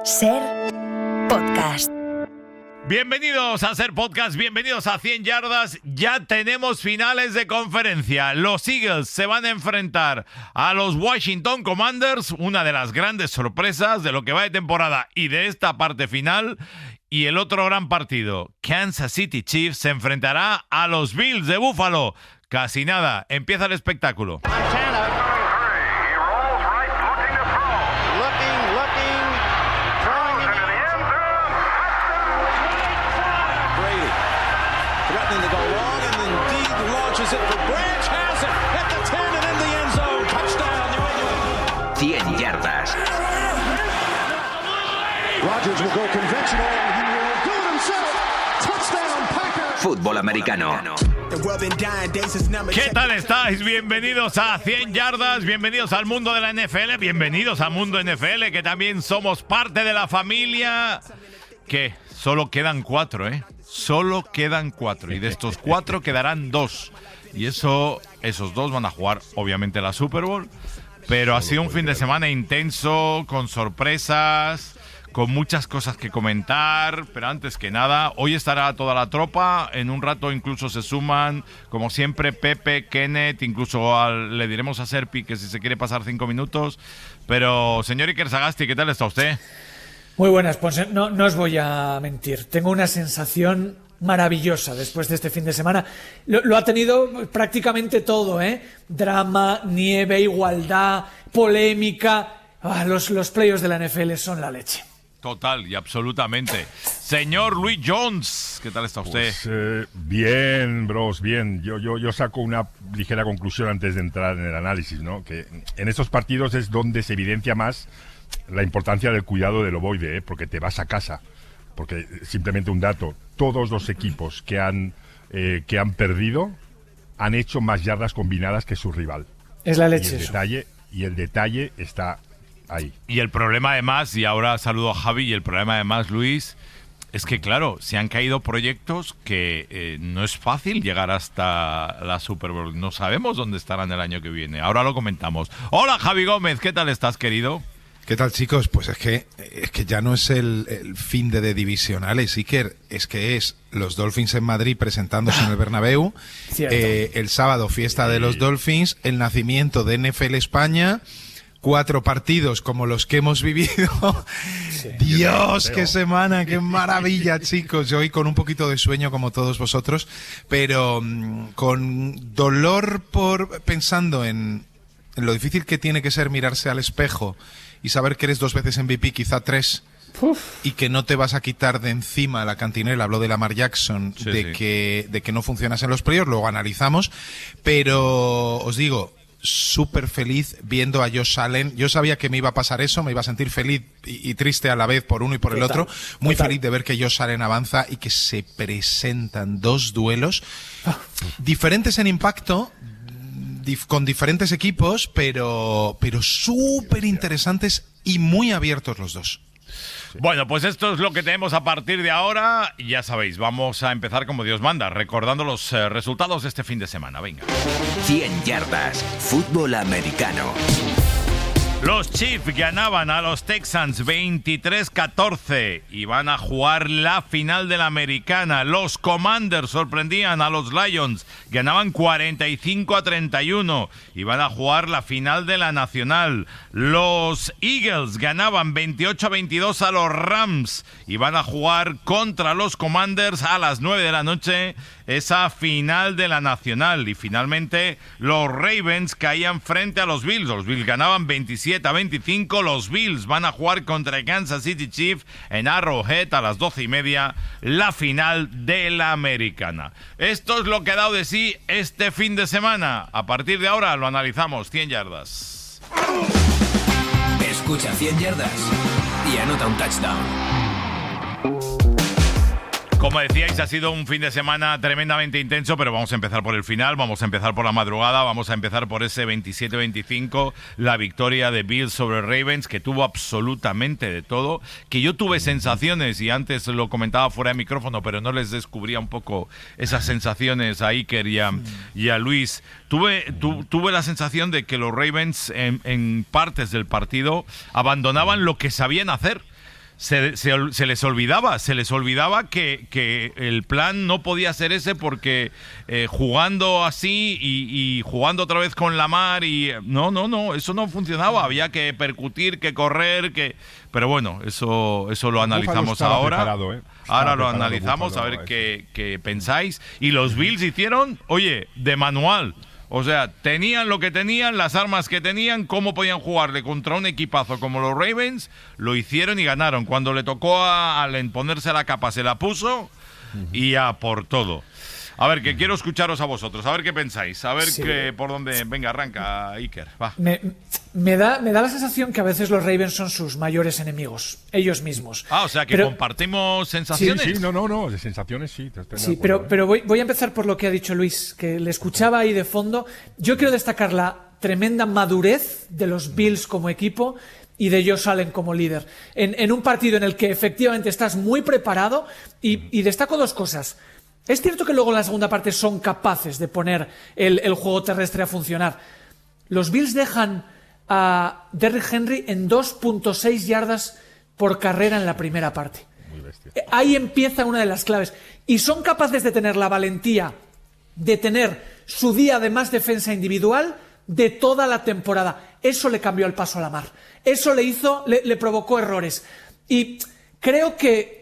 Ser Podcast. Bienvenidos a Ser Podcast, bienvenidos a 100 yardas. Ya tenemos finales de conferencia. Los Eagles se van a enfrentar a los Washington Commanders, una de las grandes sorpresas de lo que va de temporada y de esta parte final. Y el otro gran partido, Kansas City Chiefs, se enfrentará a los Bills de Buffalo. Casi nada, empieza el espectáculo. Fútbol americano. ¿Qué tal estáis? Bienvenidos a 100 yardas, bienvenidos al mundo de la NFL, bienvenidos al mundo NFL, que también somos parte de la familia. Que solo quedan 4, Solo quedan 4 y de estos 4 quedarán 2. Y esos 2 van a jugar obviamente la Super Bowl, pero ha sido un fin de semana intenso, con sorpresas, con muchas cosas que comentar, pero antes que nada, hoy estará toda la tropa, en un rato incluso se suman, como siempre, Pepe, Kenneth, incluso le diremos a Serpi que si se quiere pasar 5 minutos, pero señor Iker Sagasti, ¿qué tal está usted? Muy buenas, Ponce, no os voy a mentir, tengo una sensación maravillosa después de este fin de semana. Lo ha tenido prácticamente todo, drama, nieve, igualdad, polémica. Los playoffs de la NFL son la leche. Total y absolutamente. Señor Luis Jones, ¿qué tal está usted? Pues, bien, bros, bien. Yo saco una ligera conclusión antes de entrar en el análisis, ¿no? Que en estos partidos es donde se evidencia más la importancia del cuidado del ovoide, porque te vas a casa. Porque simplemente un dato, todos los equipos que han perdido han hecho más yardas combinadas que su rival. Es la leche. Y el detalle está ahí. Y el problema además, y ahora saludo a Javi, y el problema además, Luis, es que claro, se han caído proyectos que no es fácil llegar hasta la Super Bowl. No sabemos dónde estarán el año que viene. Ahora lo comentamos. Hola Javi Gómez, ¿qué tal estás, querido? ¿Qué tal, chicos? Pues es que ya no es el fin de divisionales, Iker, es que es los Dolphins en Madrid presentándose en el Bernabéu, el sábado fiesta de los Dolphins, el nacimiento de NFL España, 4 partidos como los que hemos vivido. Sí. Dios, qué semana, qué maravilla, chicos. Yo hoy con un poquito de sueño como todos vosotros, pero con dolor pensando en lo difícil que tiene que ser mirarse al espejo y saber que eres 2 veces MVP, quizá 3, y que no te vas a quitar de encima la cantinela. Hablo de Lamar Jackson, de que no funcionas en los playoffs, luego analizamos, pero os digo, súper feliz viendo a Josh Allen. Yo sabía que me iba a pasar eso, me iba a sentir feliz y triste a la vez por uno y por el otro. Muy feliz de ver que Josh Allen avanza y que se presentan 2 duelos diferentes en impacto, con diferentes equipos, pero súper interesantes y muy abiertos los 2. Bueno, pues esto es lo que tenemos a partir de ahora. Ya sabéis, vamos a empezar como Dios manda, recordando los resultados de este fin de semana. Venga. 100 yardas, fútbol americano. Los Chiefs ganaban a los Texans 23-14 y van a jugar la final de la Americana. Los Commanders sorprendían a los Lions, ganaban 45-31 y van a jugar la final de la Nacional. Los Eagles ganaban 28-22 a los Rams y van a jugar contra los Commanders a las 9 de la noche esa final de la Nacional. Y finalmente los Ravens caían frente a los Bills. Los Bills ganaban 27-25. Los Bills van a jugar contra Kansas City Chiefs en Arrowhead a las 12:30, la final de la Americana. Esto es lo que ha dado de sí este fin de semana. A partir de ahora lo analizamos. 100 yardas. Escucha 100 yardas y anota un touchdown. Como decíais, ha sido un fin de semana tremendamente intenso, pero vamos a empezar por el final, vamos a empezar por la madrugada, vamos a empezar por ese 27-25, la victoria de Bills sobre Ravens, que tuvo absolutamente de todo, que yo tuve sensaciones, y antes lo comentaba fuera de micrófono, pero no les descubría un poco esas sensaciones a Iker y a Luis. Tuve la sensación de que los Ravens en partes del partido abandonaban lo que sabían hacer. se les olvidaba que el plan no podía ser ese porque jugando así y jugando otra vez con Lamar y no, eso no funcionaba, había que percutir, que correr, pero bueno, eso lo analizamos ahora. Ahora lo analizamos a ver qué pensáis. Y los Bills hicieron, oye, de manual. O sea, tenían lo que tenían, las armas que tenían, cómo podían jugarle contra un equipazo como los Ravens, lo hicieron y ganaron. Cuando le tocó a Allen ponerse la capa, se la puso y a por todo. A ver, que quiero escucharos a vosotros, a ver qué pensáis, a ver por dónde... Venga, arranca, Iker, va. Me da la sensación que a veces los Ravens son sus mayores enemigos, ellos mismos. O sea, que compartimos sensaciones. Sí, no, de sensaciones sí. Sí, pero voy a empezar por lo que ha dicho Luis, que le escuchaba ahí de fondo. Yo quiero destacar la tremenda madurez de los Bills como equipo y de Josh Allen como líder. En un partido en el que efectivamente estás muy preparado y destaco dos cosas. Es cierto que luego en la segunda parte son capaces de poner el juego terrestre a funcionar. Los Bills dejan a Derrick Henry en 2.6 yardas por carrera en la primera parte. Muy bestia. Ahí empieza una de las claves. Y son capaces de tener la valentía de tener su día de más defensa individual de toda la temporada. Eso le cambió el paso a Lamar. Eso le provocó errores. Y creo que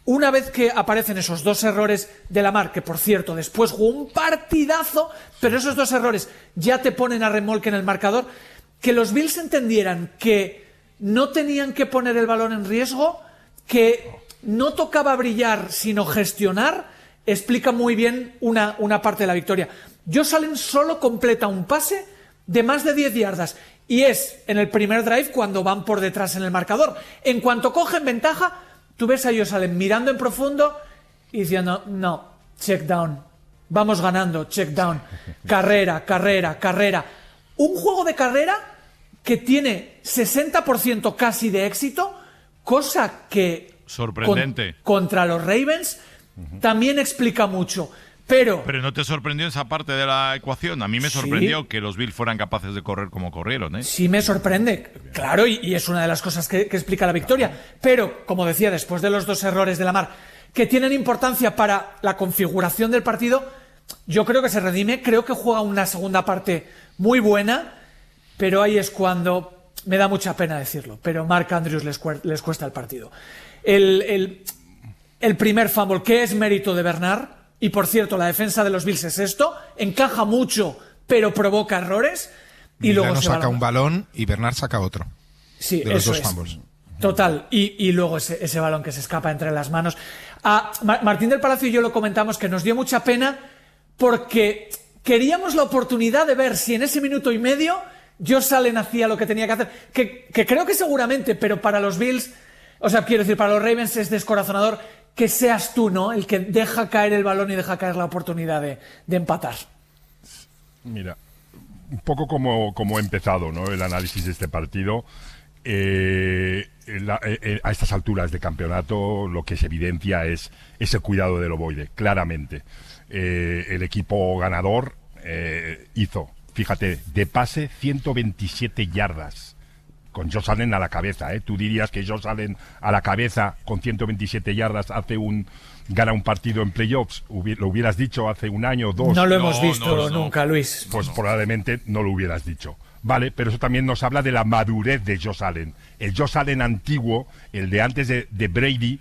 una vez que aparecen esos dos errores de Lamar, que por cierto después jugó un partidazo, pero esos dos errores ya te ponen a remolque en el marcador, que los Bills entendieran que no tenían que poner el balón en riesgo, que no tocaba brillar sino gestionar, explica muy bien una parte de la victoria. Josh Allen solo completa un pase de más de 10 yardas y es en el primer drive cuando van por detrás en el marcador. En cuanto cogen ventaja, tú ves a Josh Allen mirando en profundo y diciendo, no, check down, vamos ganando, check down, carrera. Un juego de carrera que tiene 60% casi de éxito, cosa que sorprendente contra los Ravens también explica mucho. Pero ¿no te sorprendió esa parte de la ecuación? A mí me sorprendió que los Bills fueran capaces de correr como corrieron, ¿eh? Sí me sorprende, claro, y es una de las cosas que explica la victoria. Pero, como decía, después de los dos errores de Lamar, que tienen importancia para la configuración del partido, yo creo que se redime, creo que juega una segunda parte muy buena, pero ahí es cuando me da mucha pena decirlo, pero Mark Andrews les cuesta el partido. El primer fumble, que es mérito de Bernard, y por cierto, la defensa de los Bills es esto, encaja mucho, pero provoca errores, y luego se saca un balón y Bernard saca otro. Sí, de los eso dos fumbles. Total, y luego ese balón que se escapa entre las manos. Martín del Palacio y yo lo comentamos, que nos dio mucha pena porque queríamos la oportunidad de ver si en ese minuto y medio Josh Allen hacía lo que tenía que hacer, que creo que seguramente, pero para los Bills, o sea, quiero decir, para los Ravens es descorazonador que seas tú, ¿no?, el que deja caer el balón y deja caer la oportunidad de empatar. Mira, un poco como he empezado, ¿no?, el análisis de este partido. A estas alturas de campeonato lo que se evidencia es ese cuidado del ovoide, claramente. El equipo ganador hizo, fíjate, de pase 127 yardas. Con Josh Allen a la cabeza, ¿eh? Tú dirías que Josh Allen a la cabeza con 127 yardas gana un partido en playoffs. Lo hubieras dicho hace un año o dos. No lo hemos visto nunca, Luis. Pues probablemente no lo hubieras dicho. Vale, pero eso también nos habla de la madurez de Josh Allen. El Josh Allen antiguo, el de antes de Brady,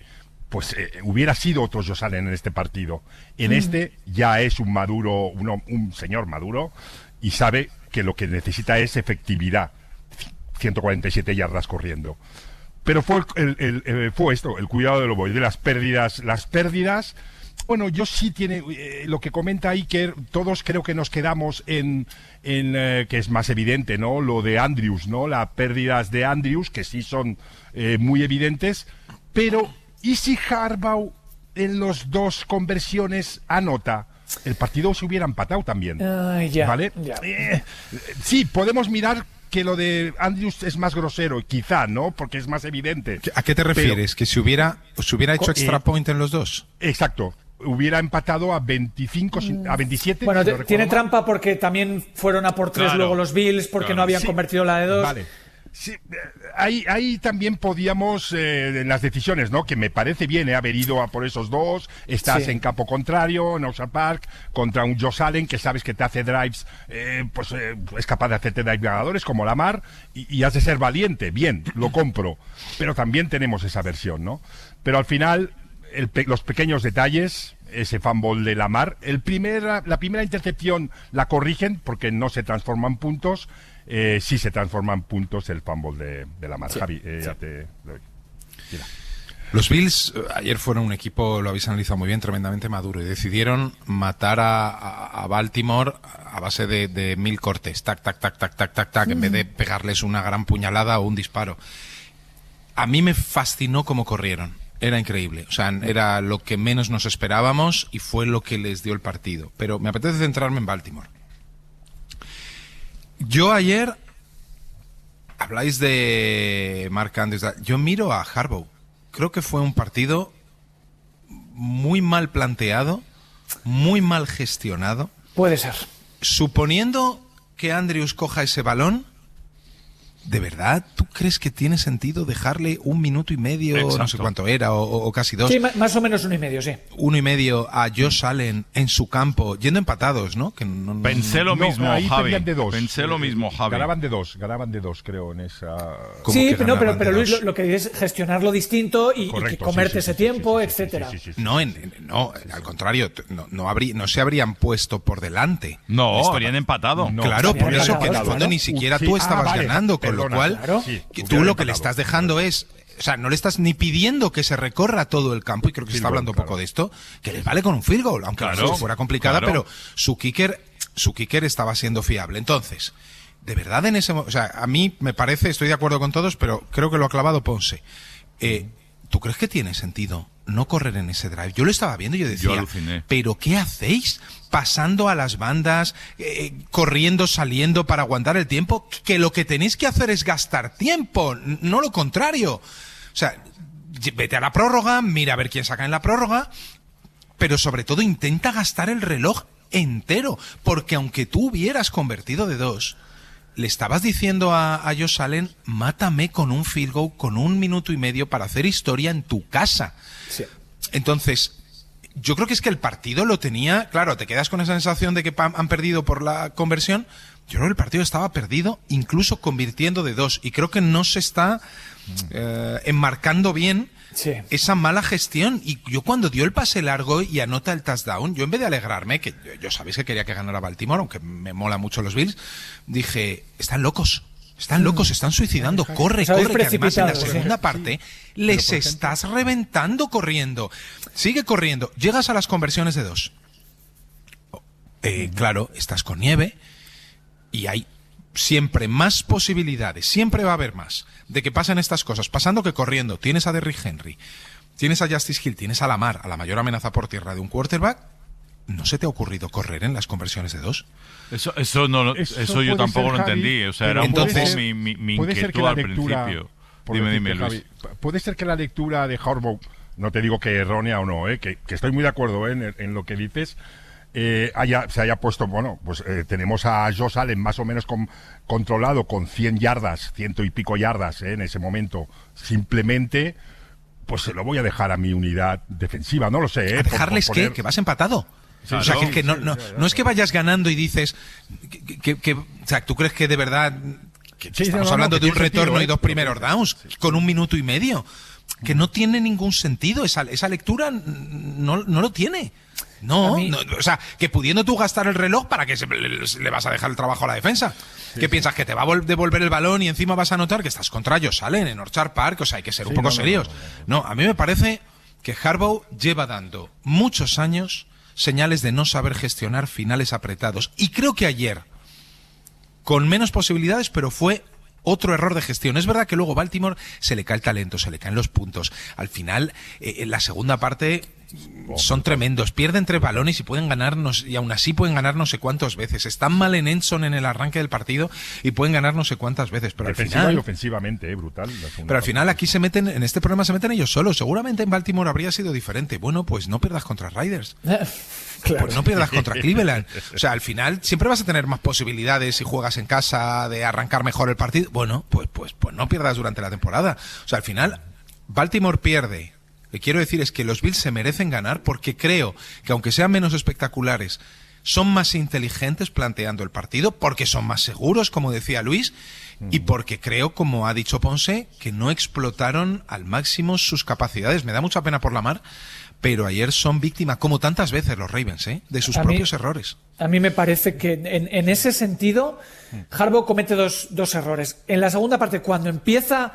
pues hubiera sido otro Josh Allen en este partido. En este ya es un maduro, un señor maduro, y sabe que lo que necesita es efectividad. 147 yardas corriendo. Pero fue esto, el cuidado del ovoide, las pérdidas. Bueno, yo sí tiene lo que comenta Iker, todos creo que nos quedamos en que es más evidente, ¿no?, lo de Andrews, ¿no?, las pérdidas de Andrews, que sí son muy evidentes, pero ¿y si Harbaugh en los dos conversiones anota? El partido se hubiera empatado también. ¿Vale? Sí, podemos mirar que lo de Andrews es más grosero, quizá, ¿no?, porque es más evidente. ¿A qué te refieres? ¿Que se hubiera hecho extra point en los dos? Exacto. Hubiera empatado a 25, a 27. Bueno, tiene trampa porque también fueron a por 3 luego los Bills, porque no habían convertido la de 2. Vale. Sí, ahí también podíamos, en las decisiones, ¿no? Que me parece bien haber ido a por esos dos. Estás en campo contrario, en Ocean Park, contra un Josh Allen que sabes que te hace drives, es capaz de hacerte drives ganadores como Lamar, y has de ser valiente. Bien, lo compro. Pero también tenemos esa versión, ¿no? Pero al final, los pequeños detalles, ese fumble de Lamar, la primera intercepción la corrigen porque no se transforman puntos. Sí se transforman puntos el fumble de Lamar. Sí, Javi, ya te doy. Mira. Los Bills ayer fueron un equipo, lo habéis analizado muy bien, tremendamente maduro, y decidieron matar a Baltimore a base de 1000 cortes, tac, tac, tac, tac, tac, tac, tac, en vez de pegarles una gran puñalada o un disparo. A mí me fascinó cómo corrieron. Era increíble, o sea, era lo que menos nos esperábamos y fue lo que les dio el partido. Pero me apetece centrarme en Baltimore. Yo ayer, habláis de Mark Andrews, yo miro a Harbaugh. Creo que fue un partido muy mal planteado, muy mal gestionado. Puede ser. Suponiendo que Andrews coja ese balón, ¿de verdad tú crees que tiene sentido dejarle 1 minuto y medio, Exacto. no sé cuánto era, o casi 2? Sí, más o menos 1 y medio, sí. 1 y medio a Josh Allen en su campo, yendo empatados, ¿no? Que Pensé lo mismo, ahí Javi. De dos. Pensé lo mismo, Javi. Ganaban de dos, creo, en esa... Sí, pero Luis, lo que dices es gestionarlo distinto y que comerte ese tiempo, etcétera. No, al contrario, no se habrían puesto por delante. No, habrían empatado. No, claro, por eso que en el fondo ni siquiera tú estabas ganando, con lo cual, tú lo que le estás dejando es, o sea, no le estás ni pidiendo que se recorra todo el campo, y creo que se está hablando un poco de esto, que les vale con un field goal, aunque fuera complicada, pero su kicker estaba siendo fiable. Entonces, de verdad en ese momento, o sea, a mí me parece, estoy de acuerdo con todos, pero creo que lo ha clavado Ponce. ¿Tú crees que tiene sentido no correr en ese drive? Yo lo estaba viendo y yo decía, ¿pero qué hacéis? Pasando a las bandas, corriendo, saliendo para aguantar el tiempo, que lo que tenéis que hacer es gastar tiempo, no lo contrario. O sea, vete a la prórroga, mira a ver quién saca en la prórroga, pero sobre todo intenta gastar el reloj entero, porque aunque tú hubieras convertido de 2, le estabas diciendo a Josh Allen, mátame con un field goal, con 1 minuto y medio para hacer historia en tu casa. Sí. Entonces, yo creo que es que el partido lo tenía, claro, te quedas con esa sensación de que han perdido por la conversión. Yo creo que el partido estaba perdido, incluso convirtiendo de 2, y creo que no se está enmarcando bien esa mala gestión. Y yo cuando dio el pase largo y anota el touchdown, yo en vez de alegrarme, que yo sabéis que quería que ganara Baltimore, aunque me mola mucho los Bills, dije, están locos, se están suicidando, corre, que además en la segunda parte les estás reventando corriendo, sigue corriendo, llegas a las conversiones de 2. Claro, estás con nieve y hay siempre más posibilidades, siempre va a haber más de que pasen estas cosas, pasando que corriendo. Tienes a Derrick Henry, tienes a Justice Hill, tienes a Lamar, a la mayor amenaza por tierra de un quarterback. ¿No se te ha ocurrido correr en las conversiones de 2? Eso yo tampoco lo entendí. O sea, era un poco mi inquietud al principio. Dime, Luis. Puede ser que la lectura de Harbaugh, no te digo que errónea o no, que estoy muy de acuerdo en lo que dices, se haya puesto, tenemos a Josh Allen más o menos controlado con 100 yardas, 100 y pico yardas en ese momento, simplemente, pues se lo voy a dejar a mi unidad defensiva, no lo sé. ¿A dejarles qué? ¿Que vas empatado? Claro, o sea, que no es que vayas ganando y dices o sea, ¿tú crees que de verdad estamos hablando de un retorno y 2 primeros downs con 1 minuto y medio? Que no tiene ningún sentido, esa lectura no lo tiene. No, o sea, que pudiendo tú gastar el reloj, ¿para qué le vas a dejar el trabajo a la defensa? ¿Qué piensas? ¿Que te va a devolver el balón y encima vas a notar que estás contra Josh Allen en Orchard Park? O sea, hay que ser un poco serios. No, a mí me parece que Harbaugh lleva dando muchos años señales de no saber gestionar finales apretados. Y creo que ayer, con menos posibilidades, pero fue otro error de gestión. Es verdad que luego Baltimore se le cae el talento, se le caen los puntos. Al final, en la segunda parte, son tremendos. Pierden 3 balones y pueden ganarnos, y aún así pueden ganar no sé cuántas veces. Están mal en Enson en el arranque del partido y pueden ganar no sé cuántas veces. Pero defensiva al final, y ofensivamente, brutal. Pero al final aquí se meten, en este problema se meten ellos solos. Seguramente en Baltimore habría sido diferente. Bueno, pues no pierdas contra Raiders. Claro. Pues no pierdas contra Cleveland. O sea, al final siempre vas a tener más posibilidades si juegas en casa de arrancar mejor el partido. Bueno, pues no pierdas durante la temporada. O sea, al final Baltimore pierde. Lo que quiero decir es que los Bills se merecen ganar porque creo que aunque sean menos espectaculares, son más inteligentes planteando el partido, porque son más seguros, como decía Luis, y porque creo, como ha dicho Ponce, que no explotaron al máximo sus capacidades. Me da mucha pena por Lamar, pero ayer son víctimas, como tantas veces los Ravens, de sus propios errores. A mí me parece que en ese sentido Harbaugh comete dos errores. En la segunda parte, cuando empieza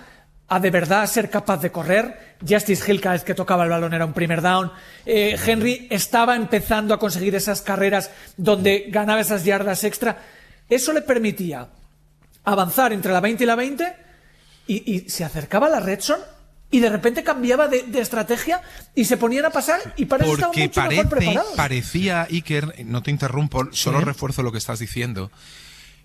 a de verdad ser capaz de correr, Justice Hill cada vez que tocaba el balón era un primer down, Henry estaba empezando a conseguir esas carreras donde ganaba esas yardas extra, eso le permitía avanzar entre la 20 y la 20 y se acercaba a la red zone y de repente cambiaba de estrategia y se ponían a pasar y para eso estaban mucho mejor preparados. Parecía, Iker, no te interrumpo, solo refuerzo lo que estás diciendo,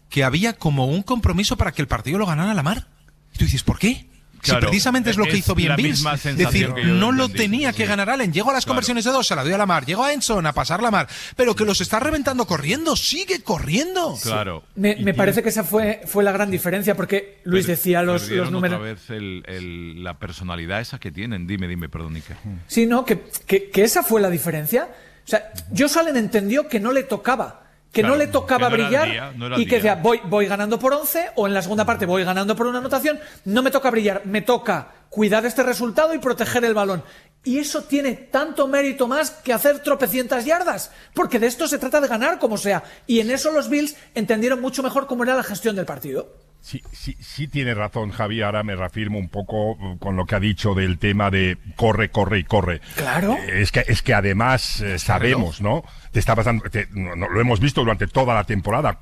que había como un compromiso para que el partido lo ganara Lamar. Y tú dices, ¿por qué? Claro, si precisamente es lo que hizo bien Bills. Es decir, no lo tenía que ganar Allen. Llegó a las conversiones de 2, se la dio a Lamar. Llegó a Enson a pasar Lamar. Pero que los está reventando corriendo. Sigue corriendo. Claro. Me parece que esa fue la gran diferencia, porque Luis decía los números. Otra vez la personalidad esa que tienen. Dime, perdón, Iker. Sí, no, que esa fue la diferencia. O sea, Josh Allen entendió que no le tocaba. No le tocaba brillar y que decía, voy ganando por 11 o en la segunda parte voy ganando por una anotación, no me toca brillar, me toca cuidar este resultado y proteger el balón. Y eso tiene tanto mérito más que hacer tropecientas yardas, porque de esto se trata de ganar como sea. Y en eso los Bills entendieron mucho mejor cómo era la gestión del partido. Sí tiene razón, Javi. Ahora me reafirmo un poco con lo que ha dicho del tema de corre y corre. Claro. Es que además sabemos, ¿no? Te está pasando, lo hemos visto durante toda la temporada.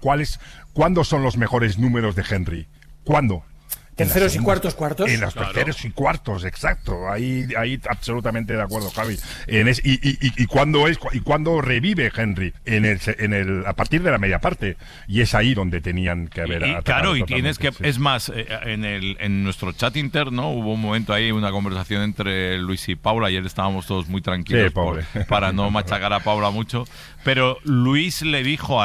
¿Cuándo son los mejores números de Henry? ¿Cuándo? Terceros y cuartos. En los terceros y cuartos, exacto. Ahí absolutamente de acuerdo, Javi. Y cuándo revive Henry a partir de la media parte. Y es ahí donde tenían que haber. Claro, y tienes que, es más, en nuestro chat interno hubo un momento ahí, una conversación entre Luis y Paula. Ayer estábamos todos muy tranquilos para no machacar a Paula mucho. Pero Luis le dijo,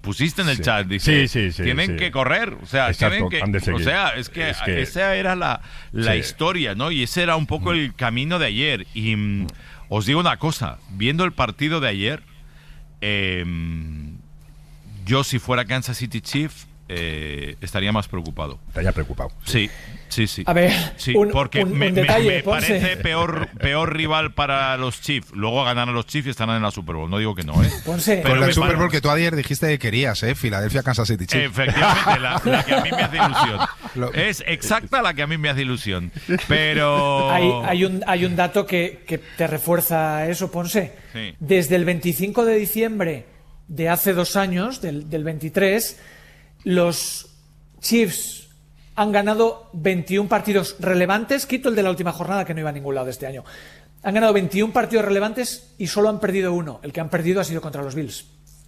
pusiste en el chat, dice, tienen que correr, o sea, exacto, tienen que, o sea, es que esa era la historia, ¿no? Y ese era un poco el camino de ayer. Y os digo una cosa, viendo el partido de ayer, yo si fuera Kansas City Chiefs estaría más preocupado. Estaría preocupado. Sí. A ver, sí, porque me parece peor rival para los Chiefs. Luego ganarán los Chiefs y estarán en la Super Bowl. No digo que no, ¿eh? Ponce. Con la Super Bowl que tú ayer dijiste que querías, Filadelfia, Kansas City Chiefs. Efectivamente, la que a mí me hace ilusión. Es exacta la que a mí me hace ilusión. Pero hay un dato que te refuerza eso, Ponce. Sí. Desde el 25 de diciembre de hace 2 años, del 23, los Chiefs han ganado 21 partidos relevantes, quito el de la última jornada que no iba a ningún lado de este año. Han ganado 21 partidos relevantes y solo han perdido uno. El que han perdido ha sido contra los Bills.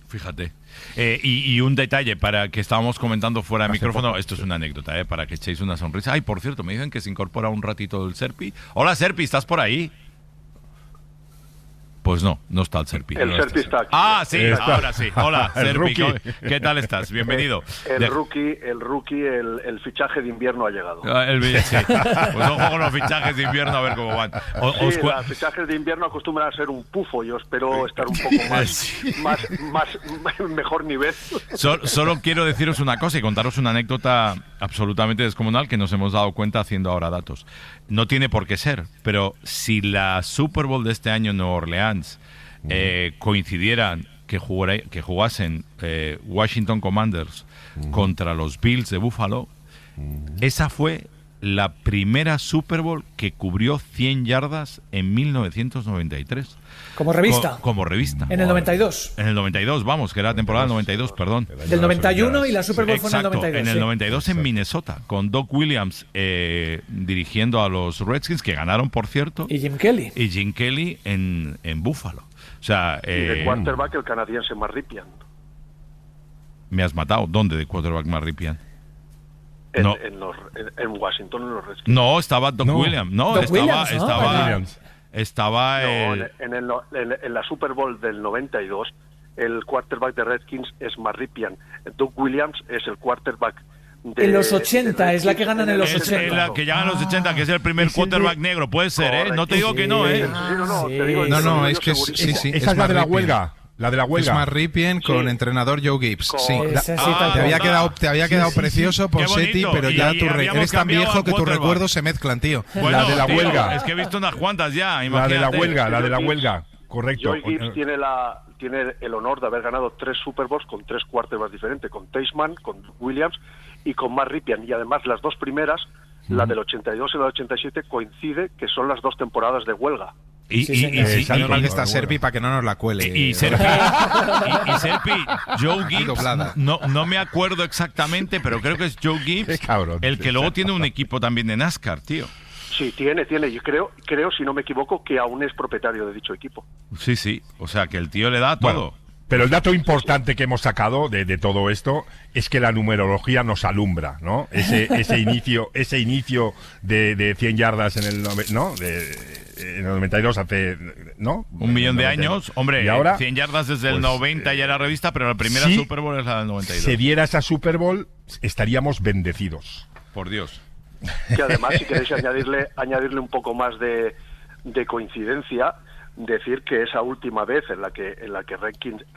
Fíjate. Y un detalle para que estábamos comentando fuera de micrófono. Esto es una anécdota, para que echéis una sonrisa. Ay, por cierto, me dicen que se incorpora un ratito el Serpi. Hola, Serpi, ¿estás por ahí? Pues no está el Serpi. El Serpi está aquí. Ah, sí, ahora sí. Hola, Serpi, ¿qué tal estás? Bienvenido. El rookie, el fichaje de invierno ha llegado. Sí. Pues ojo con los fichajes de invierno a ver cómo van. Los fichajes de invierno acostumbran a ser un pufo. Yo espero estar un poco más mejor nivel. Solo quiero deciros una cosa y contaros una anécdota absolutamente descomunal que nos hemos dado cuenta haciendo ahora datos. No tiene por qué ser, pero si la Super Bowl de este año en Nueva Orleans coincidieran que jugasen Washington Commanders contra los Bills de Buffalo, esa fue la primera Super Bowl que cubrió 100 yardas en 1993. Como revista. Como revista. En el 92. En el 92, vamos, que era la temporada del 92, perdón. Del 91 y la Super Bowl fue en el 92. En el 92 en Minnesota, con Doc Williams dirigiendo a los Redskins, que ganaron, por cierto. Y Jim Kelly. Y Jim Kelly en Buffalo. O sea, y de quarterback el canadiense Matt Rypien. Me has matado. ¿Dónde de quarterback Matt Rypien? En Washington, en los Redskins. No, estaba Doc Williams. No, Doc estaba Williams, estaba en la Super Bowl del 92 el quarterback de Redskins es Matt Rypien. Doug Williams es el quarterback de... En los 80, es la que ganan en los 80. Es la que llegan en los 80, que es el primer quarterback negro. Puede ser, correcto. No te digo que no, No, es que sí. Esa es la de la huelga. La de la huelga. Es Matt Rypien con entrenador Joe Gibbs. Sí. Te había quedado precioso por Seti, pero ya eres tan viejo que tus recuerdos se mezclan, tío. Bueno, la de la huelga. Es que he visto unas cuantas ya. La de la huelga. Correcto. Joe Gibbs tiene el honor de haber ganado 3 Super Bowls con 3 quarterbacks diferentes, con Teichmann, con Williams y con Matt Rypien. Y además las dos primeras, la del 82 y la del 87, coincide que son las 2 temporadas de huelga. Y normal que está Serpi para que no nos la cuele. Y Serpi, Joe Gibbs, no me acuerdo exactamente, pero creo que es Joe Gibbs, el que luego tiene un equipo también de NASCAR, tío. Sí, tiene. Yo creo, si no me equivoco, que aún es propietario de dicho equipo. Sí. O sea, que el tío le da todo. Bueno, pero el dato importante que hemos sacado de todo esto es que la numerología nos alumbra, ¿no? Ese inicio de 100 yardas en el 92 hace, ¿no? Un millón de años. Hombre, ¿y ahora? 100 yardas desde el 90 ya era revista, pero la primera Super Bowl es la del 92. Si se diera esa Super Bowl, estaríamos bendecidos. Por Dios. Que además, si queréis añadirle un poco más de coincidencia, decir que esa última vez en la que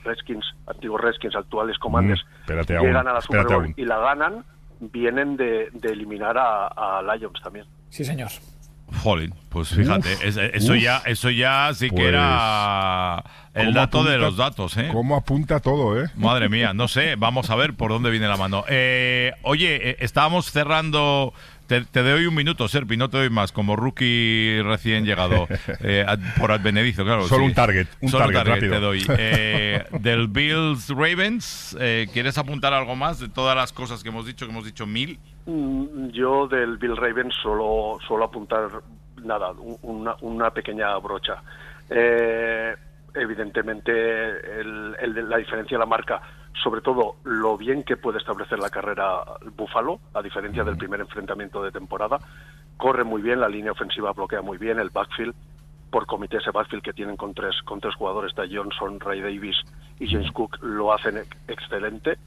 Redskins, antiguos Redskins, actuales Commanders, llegan a la Super Bowl y la ganan, vienen de eliminar a Lions también. Sí, señor. Jolín, pues fíjate, eso ya sí que era el dato de los datos, ¿eh? ¿Cómo apunta todo, eh? Madre mía, no sé, vamos a ver por dónde viene la mano. Oye, estábamos cerrando... Te doy un minuto, Serpi, no te doy más, como rookie recién llegado por Advenedizo, claro. Solo un target rápido. Te doy. Del Bills Ravens, ¿quieres apuntar algo más de todas las cosas que hemos dicho 1000? Yo del Bill Ravens solo apuntar nada, una pequeña brocha. Evidentemente la diferencia de la marca, sobre todo lo bien que puede establecer la carrera Buffalo, a diferencia del primer enfrentamiento de temporada. Corre muy bien, la línea ofensiva bloquea muy bien, el backfield, por comité ese backfield que tienen con tres jugadores, de Johnson, Ray Davis y James Cook, lo hacen excelente.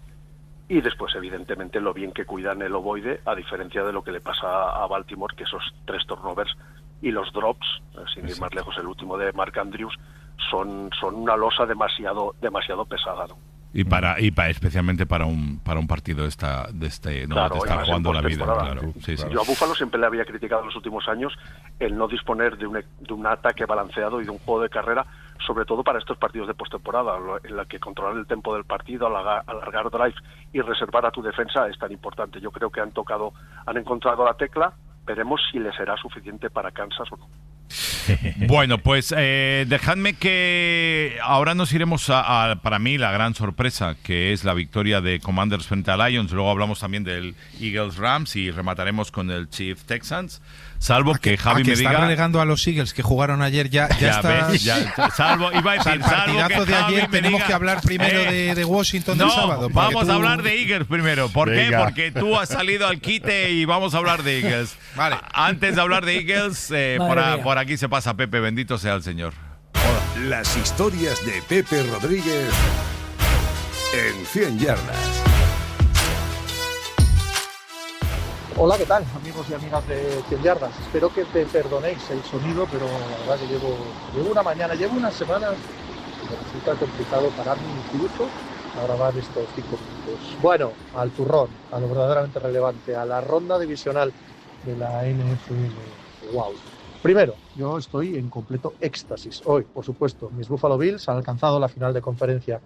Y después, evidentemente, lo bien que cuidan el ovoide, a diferencia de lo que le pasa a Baltimore, que esos 3 turnovers y los drops, sin ir más lejos, el último de Mark Andrews, son una losa demasiado pesada, ¿no? Y especialmente para un partido de este no, claro, te está jugando la vida, claro. Sí. Yo a Buffalo siempre le había criticado en los últimos años el no disponer de un ataque balanceado y de un juego de carrera, sobre todo para estos partidos de postemporada, en la que controlar el tempo del partido, alargar drive y reservar a tu defensa es tan importante. Yo creo que han encontrado la tecla. Veremos si le será suficiente para Kansas o no. Bueno, pues dejadme que ahora nos iremos para mí, la gran sorpresa, que es la victoria de Commanders frente a Lions. Luego hablamos también del Eagles Rams y remataremos con el Chiefs Texans. Salvo que Javi me diga... Está relegando a los Eagles que jugaron ayer, ya está... Salvo, iba a decir, el partidazo de ayer tenemos que hablar primero de Washington del sábado. Vamos a hablar de Eagles primero. ¿Por qué? Porque tú has salido al quite y vamos a hablar de Eagles. Vale. Antes de hablar de Eagles, por aquí se pasa Pepe, bendito sea el Señor. Las historias de Pepe Rodríguez en 100 yardas. Hola, ¿qué tal, amigos y amigas de 100 yardas? Espero que te perdonéis el sonido, pero la verdad que llevo una mañana, llevo unas semanas y me resulta complicado pararme incluso a grabar estos 5 minutos. Bueno, al turrón, a lo verdaderamente relevante, a la ronda divisional de la NFL. ¡Wow! Primero, yo estoy en completo éxtasis. Hoy, por supuesto, mis Buffalo Bills han alcanzado la final de conferencia.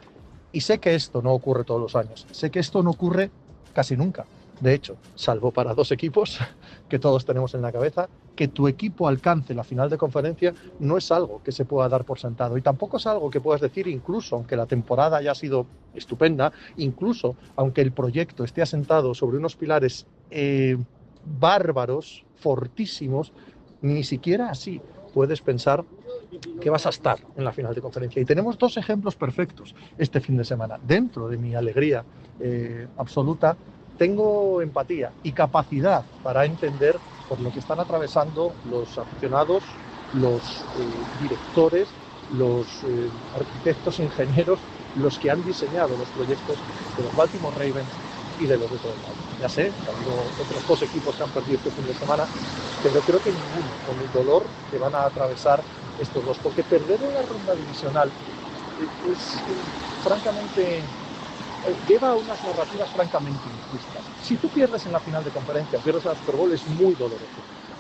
Y sé que esto no ocurre todos los años. Sé que esto no ocurre casi nunca. De hecho, salvo para 2 equipos que todos tenemos en la cabeza, que tu equipo alcance la final de conferencia no es algo que se pueda dar por sentado, y tampoco es algo que puedas decir, incluso aunque la temporada haya sido estupenda, incluso aunque el proyecto esté asentado sobre unos pilares bárbaros, fortísimos, ni siquiera así puedes pensar que vas a estar en la final de conferencia. Y tenemos 2 ejemplos perfectos este fin de semana. Dentro de mi alegría absoluta, tengo empatía y capacidad para entender por lo que están atravesando los aficionados, los directores, los arquitectos, ingenieros, los que han diseñado los proyectos de los Baltimore Ravens y de los Detroit Lions. Ya sé, ha habido otros 2 equipos que han perdido este fin de semana, pero creo que ninguno con el dolor que van a atravesar estos 2, porque perder en la ronda divisional es francamente lleva a unas narrativas francamente injustas. Si tú pierdes en la final de conferencia, pierdes en la Super Bowl, es muy doloroso.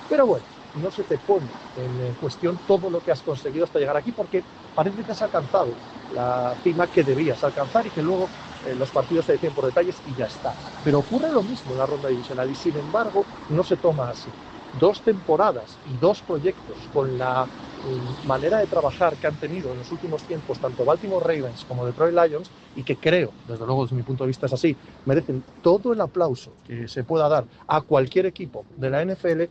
Pero bueno, no se te pone en cuestión todo lo que has conseguido hasta llegar aquí, porque parece que has alcanzado la cima que debías alcanzar y que luego los partidos se deciden por detalles y ya está. Pero ocurre lo mismo en la ronda divisional y sin embargo no se toma así. 2 temporadas y 2 proyectos con la manera de trabajar que han tenido en los últimos tiempos tanto Baltimore Ravens como Detroit Lions, y que creo, desde luego desde mi punto de vista es así, merecen todo el aplauso que se pueda dar a cualquier equipo de la NFL,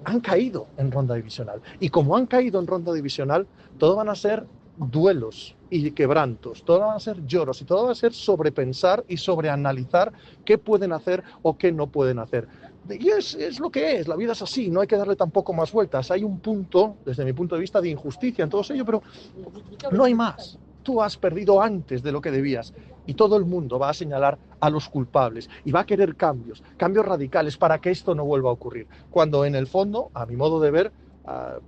han caído en ronda divisional. Y como han caído en ronda divisional, todo van a ser duelos y quebrantos, todo van a ser lloros y todo va a ser sobrepensar y sobreanalizar qué pueden hacer o qué no pueden hacer. Y es lo que es, la vida es así, no hay que darle tampoco más vueltas. Hay un punto, desde mi punto de vista, de injusticia en todo ello, pero no hay más. Tú has perdido antes de lo que debías y todo el mundo va a señalar a los culpables y va a querer cambios radicales para que esto no vuelva a ocurrir. Cuando en el fondo, a mi modo de ver,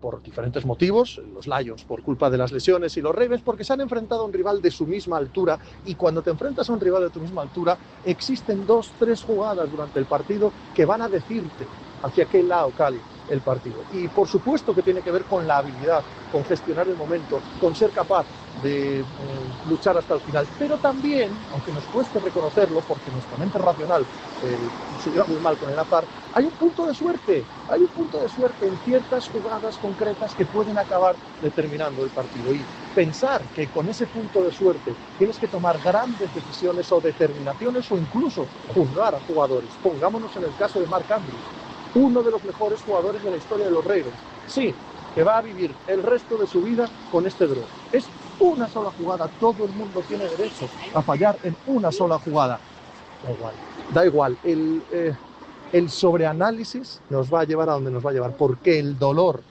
por diferentes motivos, los Lions por culpa de las lesiones y los Ravens porque se han enfrentado a un rival de su misma altura, y cuando te enfrentas a un rival de tu misma altura existen 2-3 jugadas durante el partido que van a decirte hacia qué lado cale el partido. Y por supuesto que tiene que ver con la habilidad, con gestionar el momento, con ser capaz de luchar hasta el final, pero también, aunque nos cueste reconocerlo porque nuestra mente racional se lleva muy mal con el azar, hay un punto de suerte en ciertas jugadas concretas que pueden acabar determinando el partido, y pensar que con ese punto de suerte tienes que tomar grandes decisiones o determinaciones o incluso juzgar a jugadores. Pongámonos en el caso de Mark Andrews, uno de los mejores jugadores de la historia de los Ravens. Sí, que va a vivir el resto de su vida con este drop. Es una sola jugada, todo el mundo tiene derecho a fallar en una sola jugada. Da igual. El sobreanálisis nos va a llevar a donde nos va a llevar, porque el dolor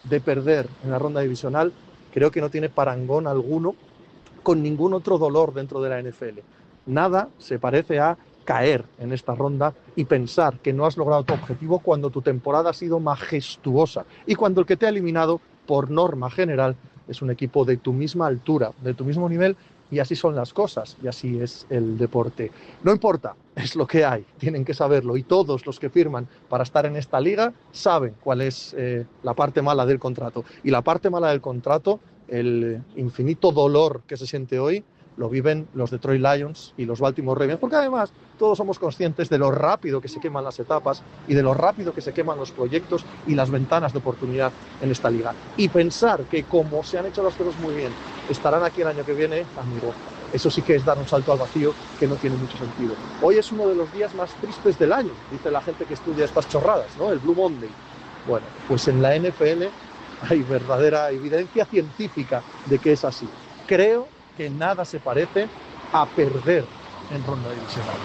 de perder en la ronda divisional creo que no tiene parangón alguno con ningún otro dolor dentro de la NFL. Nada se parece a caer en esta ronda y pensar que no has logrado tu objetivo cuando tu temporada ha sido majestuosa y cuando el que te ha eliminado, por norma general, es un equipo de tu misma altura, de tu mismo nivel, y así son las cosas y así es el deporte. No importa, es lo que hay, tienen que saberlo, y todos los que firman para estar en esta liga saben cuál es la parte mala del contrato, y la parte mala del contrato, el infinito dolor que se siente hoy, lo viven los Detroit Lions y los Baltimore Ravens, porque además todos somos conscientes de lo rápido que se queman las etapas y de lo rápido que se queman los proyectos y las ventanas de oportunidad en esta liga. Y pensar que como se han hecho las cosas muy bien, estarán aquí el año que viene, amigo, eso sí que es dar un salto al vacío que no tiene mucho sentido. Hoy es uno de los días más tristes del año, dice la gente que estudia estas chorradas, ¿no? El Blue Monday. Bueno, pues en la NFL hay verdadera evidencia científica de que es así. Creo que nada se parece a perder en ronda divisional.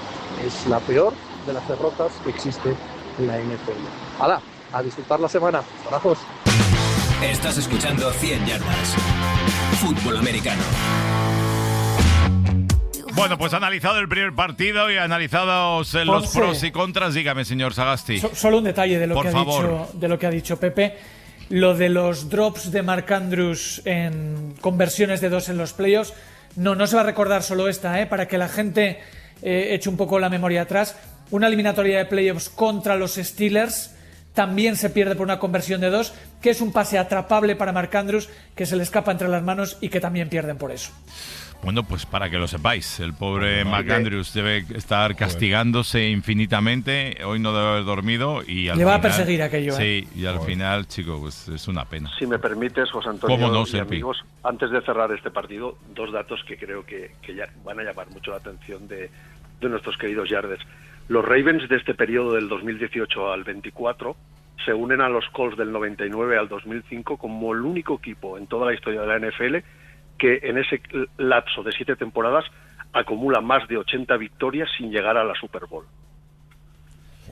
Es la peor de las derrotas que existe en la NFL. ¡Hala! A disfrutar la semana. ¡Abrazos! Estás escuchando 100 yardas. Fútbol americano. Bueno, pues analizado el primer partido y analizados los pros y contras, dígame, señor Sagasti. Solo un detalle de lo que ha dicho Pepe. Lo de los drops de Mark Andrews en conversiones de 2 en los playoffs, no se va a recordar solo esta, para que la gente eche un poco la memoria atrás. Una eliminatoria de playoffs contra los Steelers, también se pierde por una conversión de 2, que es un pase atrapable para Mark Andrews, que se le escapa entre las manos y que también pierden por eso. Bueno, pues para que lo sepáis, el pobre Mark Andrews debe estar castigándose infinitamente. Hoy no debe haber dormido y al Le final, va a perseguir aquello. Sí, y al final, chico, pues es una pena. Si me permites, José Antonio ¿Cómo no, y Serpi? amigos, antes de cerrar este partido, 2 datos que creo que ya van a llamar mucho la atención de nuestros queridos Yarders. Los Ravens de este periodo del 2018 al 24 se unen a los Colts del 99 al 2005 como el único equipo en toda la historia de la NFL que en ese lapso de 7 temporadas acumula más de 80 victorias sin llegar a la Super Bowl.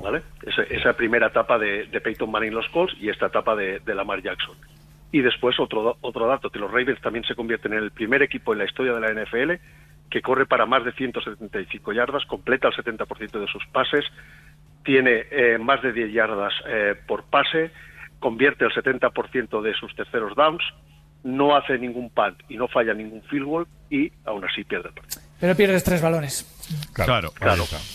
¿Vale? Esa primera etapa de Peyton Manning los Colts y esta etapa de Lamar Jackson. Y después otro dato, que los Ravens también se convierten en el primer equipo en la historia de la NFL que corre para más de 175 yardas, completa el 70% de sus pases, tiene más de 10 yardas por pase, convierte el 70% de sus terceros downs, no hace ningún punt y no falla ningún field goal y aún así pierde el partido. Pero pierdes 3 balones. Claro.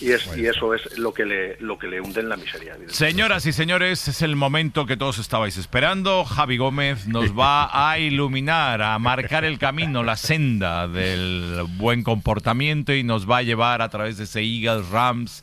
Y eso es lo que le hunde en la miseria. Señoras y señores, es el momento que todos estabais esperando. Javi Gómez nos va a iluminar, a marcar el camino, la senda del buen comportamiento y nos va a llevar a través de ese Eagles Rams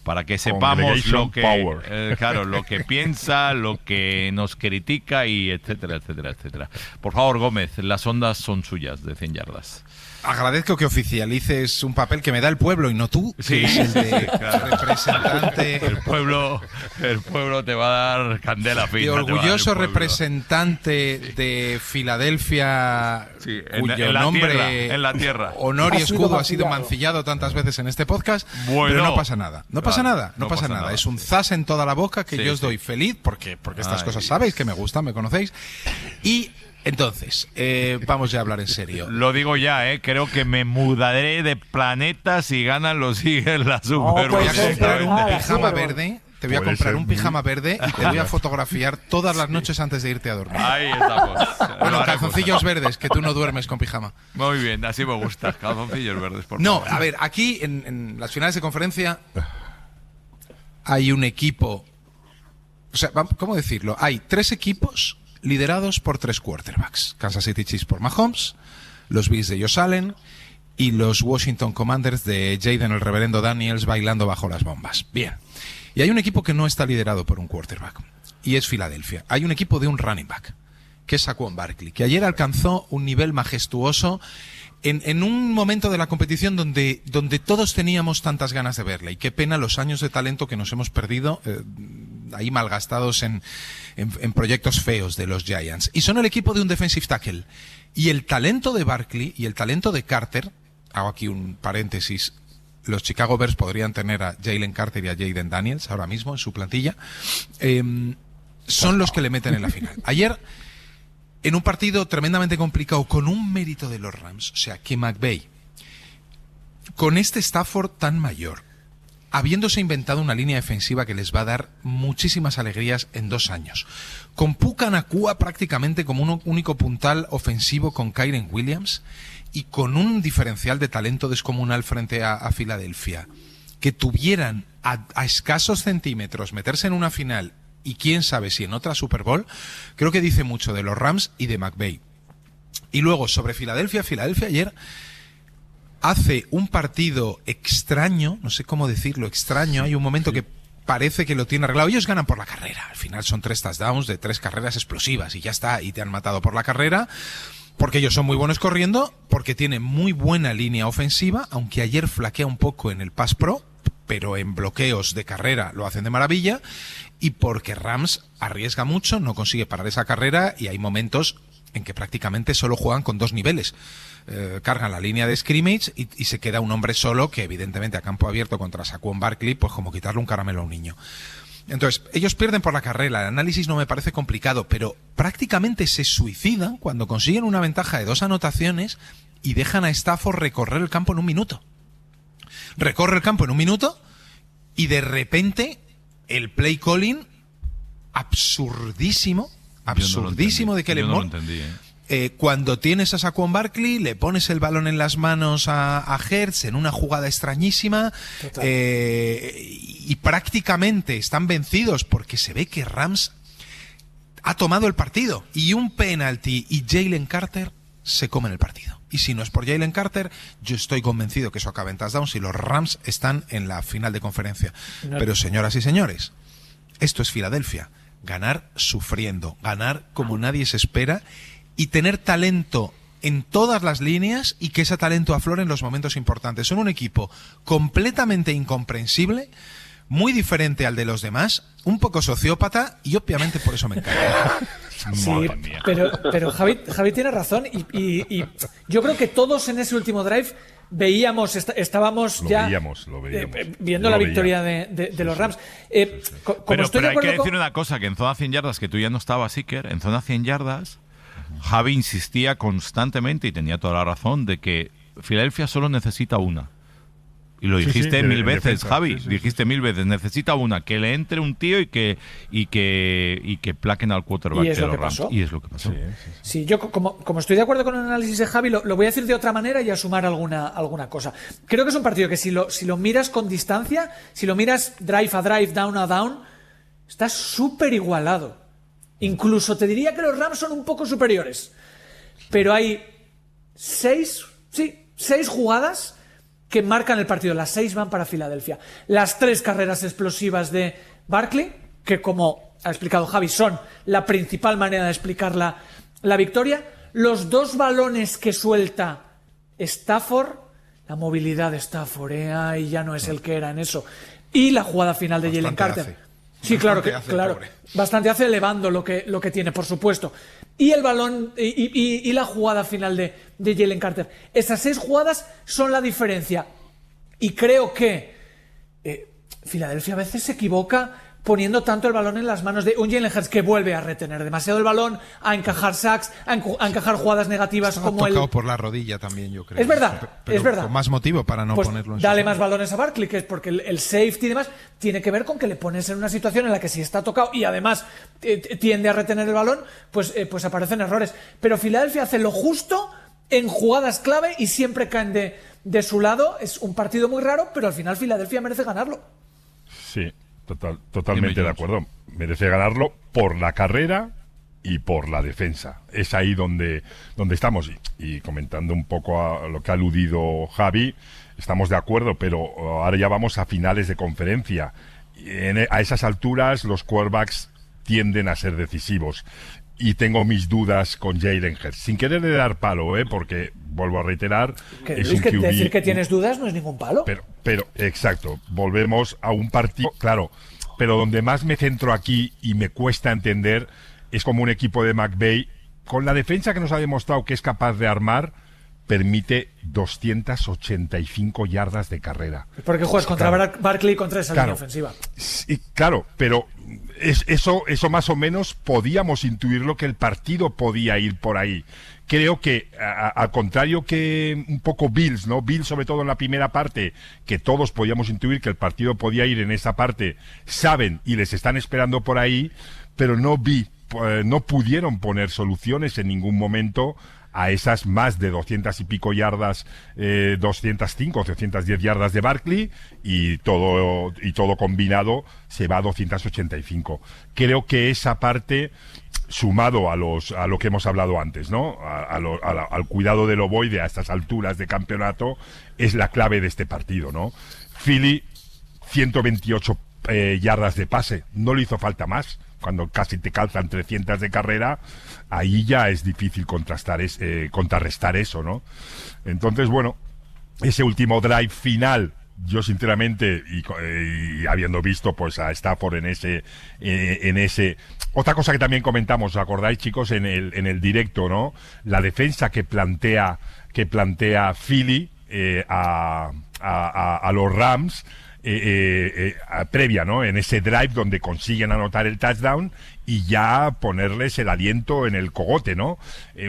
para que sepamos lo que piensa, lo que nos critica y etcétera, etcétera, etcétera. Por favor, Gómez, las ondas son suyas de 100 yardas. Agradezco que oficialices un papel que me da el pueblo y no tú, Sí, que es el de claro. representante. El pueblo te va a dar candela fina. De orgulloso representante de Filadelfia, Sí, cuyo en la nombre, tierra, en la tierra. honor y Ha sido escudo ha sido mancillado. mancillado tantas veces en este podcast, Bueno. pero no pasa nada. No pasa Claro, nada, no no pasa pasa nada. nada. Es un zas en toda la boca que Sí, yo os sí. doy feliz porque estas Ay. cosas sabéis que me gustan, me conocéis. Y entonces, vamos ya a hablar en serio. Lo digo ya, creo que me mudaré de planeta si ganan los Eagles la Super Te voy Bowl. a comprar un nada, pijama Super Bowl. verde. Te voy a Puede comprar ser un pijama verde y te voy a fotografiar todas las noches antes de irte a dormir. Ahí estamos. Lo Bueno, haremos. calzoncillos verdes, que tú no duermes con pijama. Muy bien, así me gusta. Calzoncillos verdes, por No, favor. a ver, aquí en las finales de conferencia hay un equipo. O sea, ¿cómo decirlo? Hay 3 equipos liderados por 3 quarterbacks. Kansas City Chiefs por Mahomes, los Bills de Josh Allen y los Washington Commanders de Jaden el Reverendo Daniels bailando bajo las bombas. Bien. Y hay un equipo que no está liderado por un quarterback y es Filadelfia. Hay un equipo de un running back, que es Saquon Barkley, que ayer alcanzó un nivel majestuoso en un momento de la competición donde todos teníamos tantas ganas de verle. Y qué pena los años de talento que nos hemos perdido ahí malgastados en proyectos feos de los Giants. Y son el equipo de un defensive tackle. Y el talento de Barkley y el talento de Carter, hago aquí un paréntesis, los Chicago Bears podrían tener a Jalen Carter y a Jaden Daniels ahora mismo en su plantilla, son los que le meten en la final. Ayer, en un partido tremendamente complicado, con un mérito de los Rams, o sea, que McVay, con este Stafford tan mayor, habiéndose inventado una línea defensiva que les va a dar muchísimas alegrías en 2 años, con Puka Nacua prácticamente como un único puntal ofensivo con Kyren Williams y con un diferencial de talento descomunal frente a Filadelfia, que tuvieran a escasos centímetros meterse en una final y quién sabe si en otra Super Bowl, creo que dice mucho de los Rams y de McVay. Y luego, sobre Filadelfia ayer hace un partido extraño, no sé cómo decirlo, extraño, hay un momento que parece que lo tiene arreglado. Ellos ganan por la carrera, al final son 3 touchdowns de 3 carreras explosivas y ya está, y te han matado por la carrera, porque ellos son muy buenos corriendo, porque tienen muy buena línea ofensiva, aunque ayer flaquea un poco en el pass pro, pero en bloqueos de carrera lo hacen de maravilla, y porque Rams arriesga mucho, no consigue parar esa carrera y hay momentos en que prácticamente solo juegan con 2 niveles. Cargan la línea de scrimmage y se queda un hombre solo que evidentemente a campo abierto contra Saquon Barkley, pues como quitarle un caramelo a un niño. Entonces, ellos pierden por la carrera, el análisis no me parece complicado, pero prácticamente se suicidan cuando consiguen una ventaja de 2 anotaciones y dejan a Stafford recorrer el campo en 1 minuto. Recorre el campo en 1 minuto y de repente el play calling absurdísimo de Kellen Moore. cuando tienes a Saquon Barkley, le pones el balón en las manos a Hurts en una jugada extrañísima y prácticamente están vencidos porque se ve que Rams ha tomado el partido y un penalti y Jalen Carter se comen el partido. Y si no es por Jalen Carter, yo estoy convencido que eso acaba en touchdown si los Rams están en la final de conferencia. Pero señoras y señores, esto es Filadelfia. Ganar sufriendo, ganar como nadie se espera y tener talento en todas las líneas y que ese talento aflore en los momentos importantes. Son un equipo completamente incomprensible, muy diferente al de los demás, un poco sociópata y obviamente por eso me encanta. Sí, pero Javi tiene razón y yo creo que todos en ese último drive estábamos viendo la victoria de los Rams. Pero hay que decir una cosa, que en zona 100 yardas, que tú ya no estabas, Iker, en zona 100 yardas, Javi insistía constantemente, y tenía toda la razón, de que Filadelfia solo necesita una. Y lo dijiste mil veces, defensa, Javi, dijiste 1000 veces, necesita una, que le entre un tío y que plaquen al quarterback de los Rams. Y es lo que pasó. Sí, yo como estoy de acuerdo con el análisis de Javi, lo voy a decir de otra manera y a sumar alguna cosa. Creo que es un partido que si lo miras con distancia, si lo miras drive a drive, down a down, está súper igualado. Incluso te diría que los Rams son un poco superiores. Pero hay 6 jugadas que marcan el partido. Las 6 van para Filadelfia. Las 3 carreras explosivas de Barkley, que como ha explicado Javi, son la principal manera de explicar la victoria. Los 2 balones que suelta Stafford, la movilidad de Stafford, y ya no es el que era en eso. Y la jugada final de Jalen Carter. Sí, claro. Bastante hace, elevando lo que tiene, por supuesto. Y el balón y la jugada final de Jalen Carter. Esas 6 jugadas son la diferencia. Y creo que Filadelfia a veces se equivoca poniendo tanto el balón en las manos de un Jalen Hurts que vuelve a retener demasiado el balón, a encajar sacks, a encajar jugadas negativas. Estaba como tocado por la rodilla también, yo creo. Es verdad, pero es verdad. Con más motivo para no ponerlo en dale más balones a Barkley, que es porque el safety y demás tiene que ver con que le pones en una situación en la que si está tocado y además tiende a retener el balón, pues aparecen errores. Pero Filadelfia hace lo justo en jugadas clave y siempre caen de su lado. Es un partido muy raro, pero al final Filadelfia merece ganarlo. Sí. Totalmente de acuerdo. Merece ganarlo por la carrera y por la defensa. Es ahí donde estamos. Y comentando un poco a lo que ha aludido Javi, estamos de acuerdo, pero ahora ya vamos a finales de conferencia. A esas alturas los quarterbacks tienden a ser decisivos. Y tengo mis dudas con Jalen Hurts. Sin quererle dar palo, porque vuelvo a reiterar, es un QB. Decir que tienes dudas no es ningún palo. Pero exacto, volvemos a un partido, claro, pero donde más me centro aquí y me cuesta entender es como un equipo de McVay, con la defensa que nos ha demostrado que es capaz de armar, permite 285 yardas de carrera. Porque juegas contra Barkley contra esa línea ofensiva. Sí, claro, pero eso más o menos podíamos intuirlo, que el partido podía ir por ahí. Creo que, al contrario que un poco Bills, ¿no? Bills, sobre todo en la primera parte, que todos podíamos intuir que el partido podía ir en esa parte, saben y les están esperando por ahí, pero no pudieron poner soluciones en ningún momento a esas más de 200 y pico yardas, 205 o 210 yardas de Barkley, y todo combinado se va a 285. Creo que esa parte, sumado a lo que hemos hablado antes, ¿no? Al cuidado del ovoide a estas alturas de campeonato, es la clave de este partido, ¿no? Philly, 128 yardas de pase, no le hizo falta más. Cuando casi te calzan 300 de carrera, ahí ya es difícil contrarrestar eso, ¿no? Entonces, bueno, ese último drive final, yo sinceramente, y habiendo visto pues a Stafford en ese otra cosa que también comentamos, ¿os acordáis, chicos, en el directo, ¿no? La defensa que plantea Philly a los Rams, previa, ¿no? En ese drive donde consiguen anotar el touchdown y ya ponerles el aliento en el cogote, ¿no?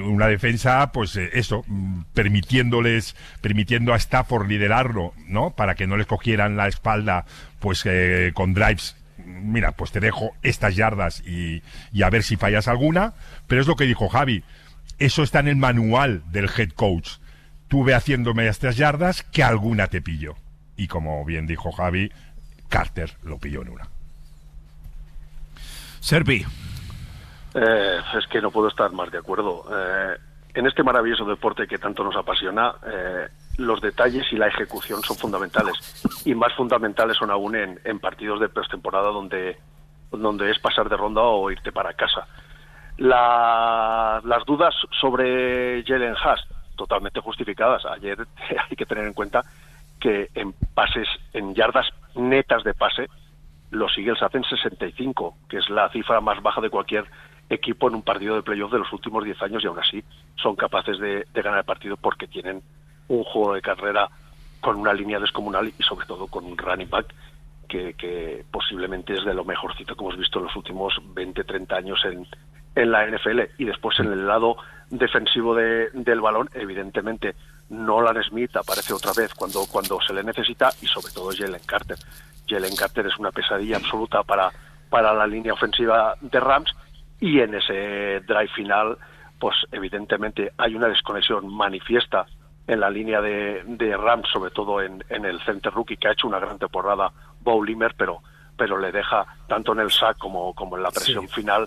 Una defensa, pues permitiendo a Stafford liderarlo, ¿no? Para que no les cogieran la espalda, pues con drives. Mira, pues te dejo estas yardas y a ver si fallas alguna. Pero es lo que dijo Javi. eso está en el manual del head coach. Tú ve haciéndome estas yardas que alguna te pillo. Y como bien dijo Javi, Carter lo pilló en una. Servi. Es que no puedo estar más de acuerdo. En este maravilloso deporte que tanto nos apasiona, los detalles y la ejecución son fundamentales. Y más fundamentales son aún en partidos de postemporada donde es pasar de ronda o irte para casa. Las dudas sobre Jalen Hurts, totalmente justificadas. Ayer hay que tener en cuenta que en pases, en yardas netas de pase, los Eagles hacen 65, que es la cifra más baja de cualquier equipo en un partido de playoff de los últimos 10 años, y aún así son capaces de ganar el partido porque tienen un juego de carrera con una línea descomunal y sobre todo con un running back que posiblemente es de lo mejorcito que hemos visto en los últimos 20-30 años en la NFL. Y después en el lado defensivo del balón, evidentemente Nolan Smith aparece otra vez cuando se le necesita, y sobre todo Jalen Carter. Jalen Carter es una pesadilla absoluta para la línea ofensiva de Rams, y en ese drive final pues evidentemente hay una desconexión manifiesta en la línea de Rams, sobre todo en el center rookie, que ha hecho una gran temporada, Bo Limer, pero le deja, tanto en el sack como en la presión final,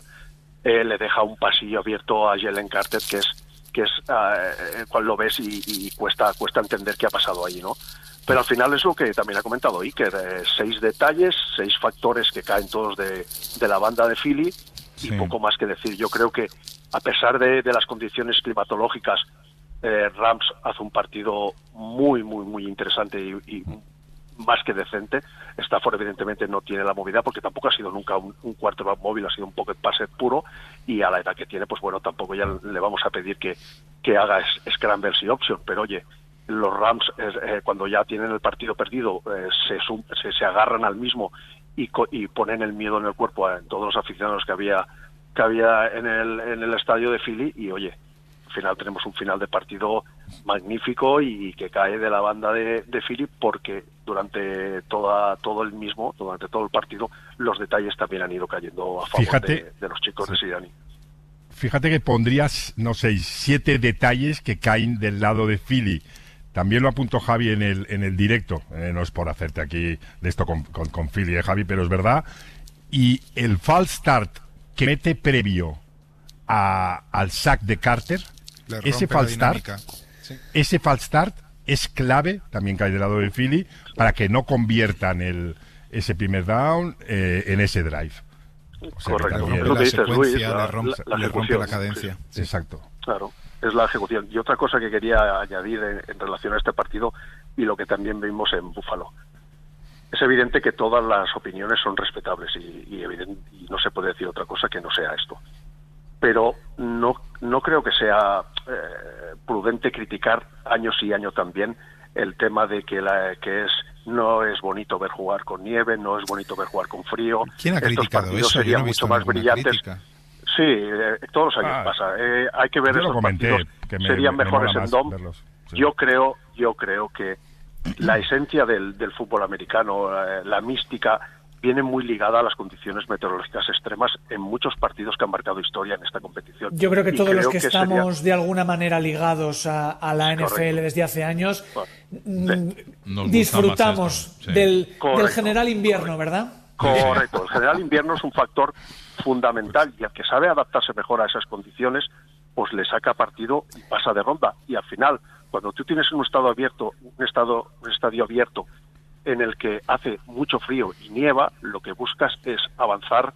le deja un pasillo abierto a Jalen Carter que es cuando lo ves y cuesta entender qué ha pasado ahí, ¿no? Pero al final es lo que también ha comentado Iker, 6 detalles, 6 factores que caen todos de la banda de Philly, y poco más que decir. Yo creo que a pesar de las condiciones climatológicas, Rams hace un partido muy, muy, muy interesante y más que decente. Stafford evidentemente no tiene la movilidad porque tampoco ha sido nunca un quarterback móvil, ha sido un pocket passer puro, y a la edad que tiene, pues bueno, tampoco ya le vamos a pedir que haga scrambles y option, pero oye, los Rams cuando ya tienen el partido perdido se agarran al mismo y ponen el miedo en el cuerpo a todos los aficionados que había en el estadio de Philly, y oye, al final tenemos un final de partido magnífico y que cae de la banda de Philly, porque durante todo el partido los detalles también han ido cayendo a favor de los chicos de Sirianni. Fíjate que pondrías, no sé, 7 detalles que caen del lado de Philly. También lo apuntó Javi en el directo, no es por hacerte aquí de esto con Philly, Javi, pero es verdad. Y el false start que mete previo al sack de Carter, ese false start es clave, también cae del lado de Philly, para que no conviertan ese primer down en ese drive. O sea, correcto, también, lo que dices, Luis, le rompe la cadencia. Sí. Exacto. Claro, es la ejecución. Y otra cosa que quería añadir en relación a este partido y lo que también vimos en Buffalo. Es evidente que todas las opiniones son respetables y no se puede decir otra cosa que no sea esto. Pero no creo que sea prudente criticar año sí año también el tema de que no es bonito ver jugar con nieve, no es bonito ver jugar con frío. ¿Quién ha criticado eso? Serían mucho más brillantes. Crítica. Sí, todos los años pasa. Hay que ver esos partidos. Serían mejores en DOM. Sí. Yo creo que la esencia del fútbol americano, la mística, viene muy ligada a las condiciones meteorológicas extremas en muchos partidos que han marcado historia en esta competición. Yo creo que todos los que estamos de alguna manera ligados a la NFL correcto. Desde hace años, disfrutamos del general invierno, ¿verdad? Correcto, el general invierno es un factor fundamental, y al que sabe adaptarse mejor a esas condiciones, pues le saca partido y pasa de ronda. Y al final, cuando tú tienes un estadio abierto en el que hace mucho frío y nieva, lo que buscas es avanzar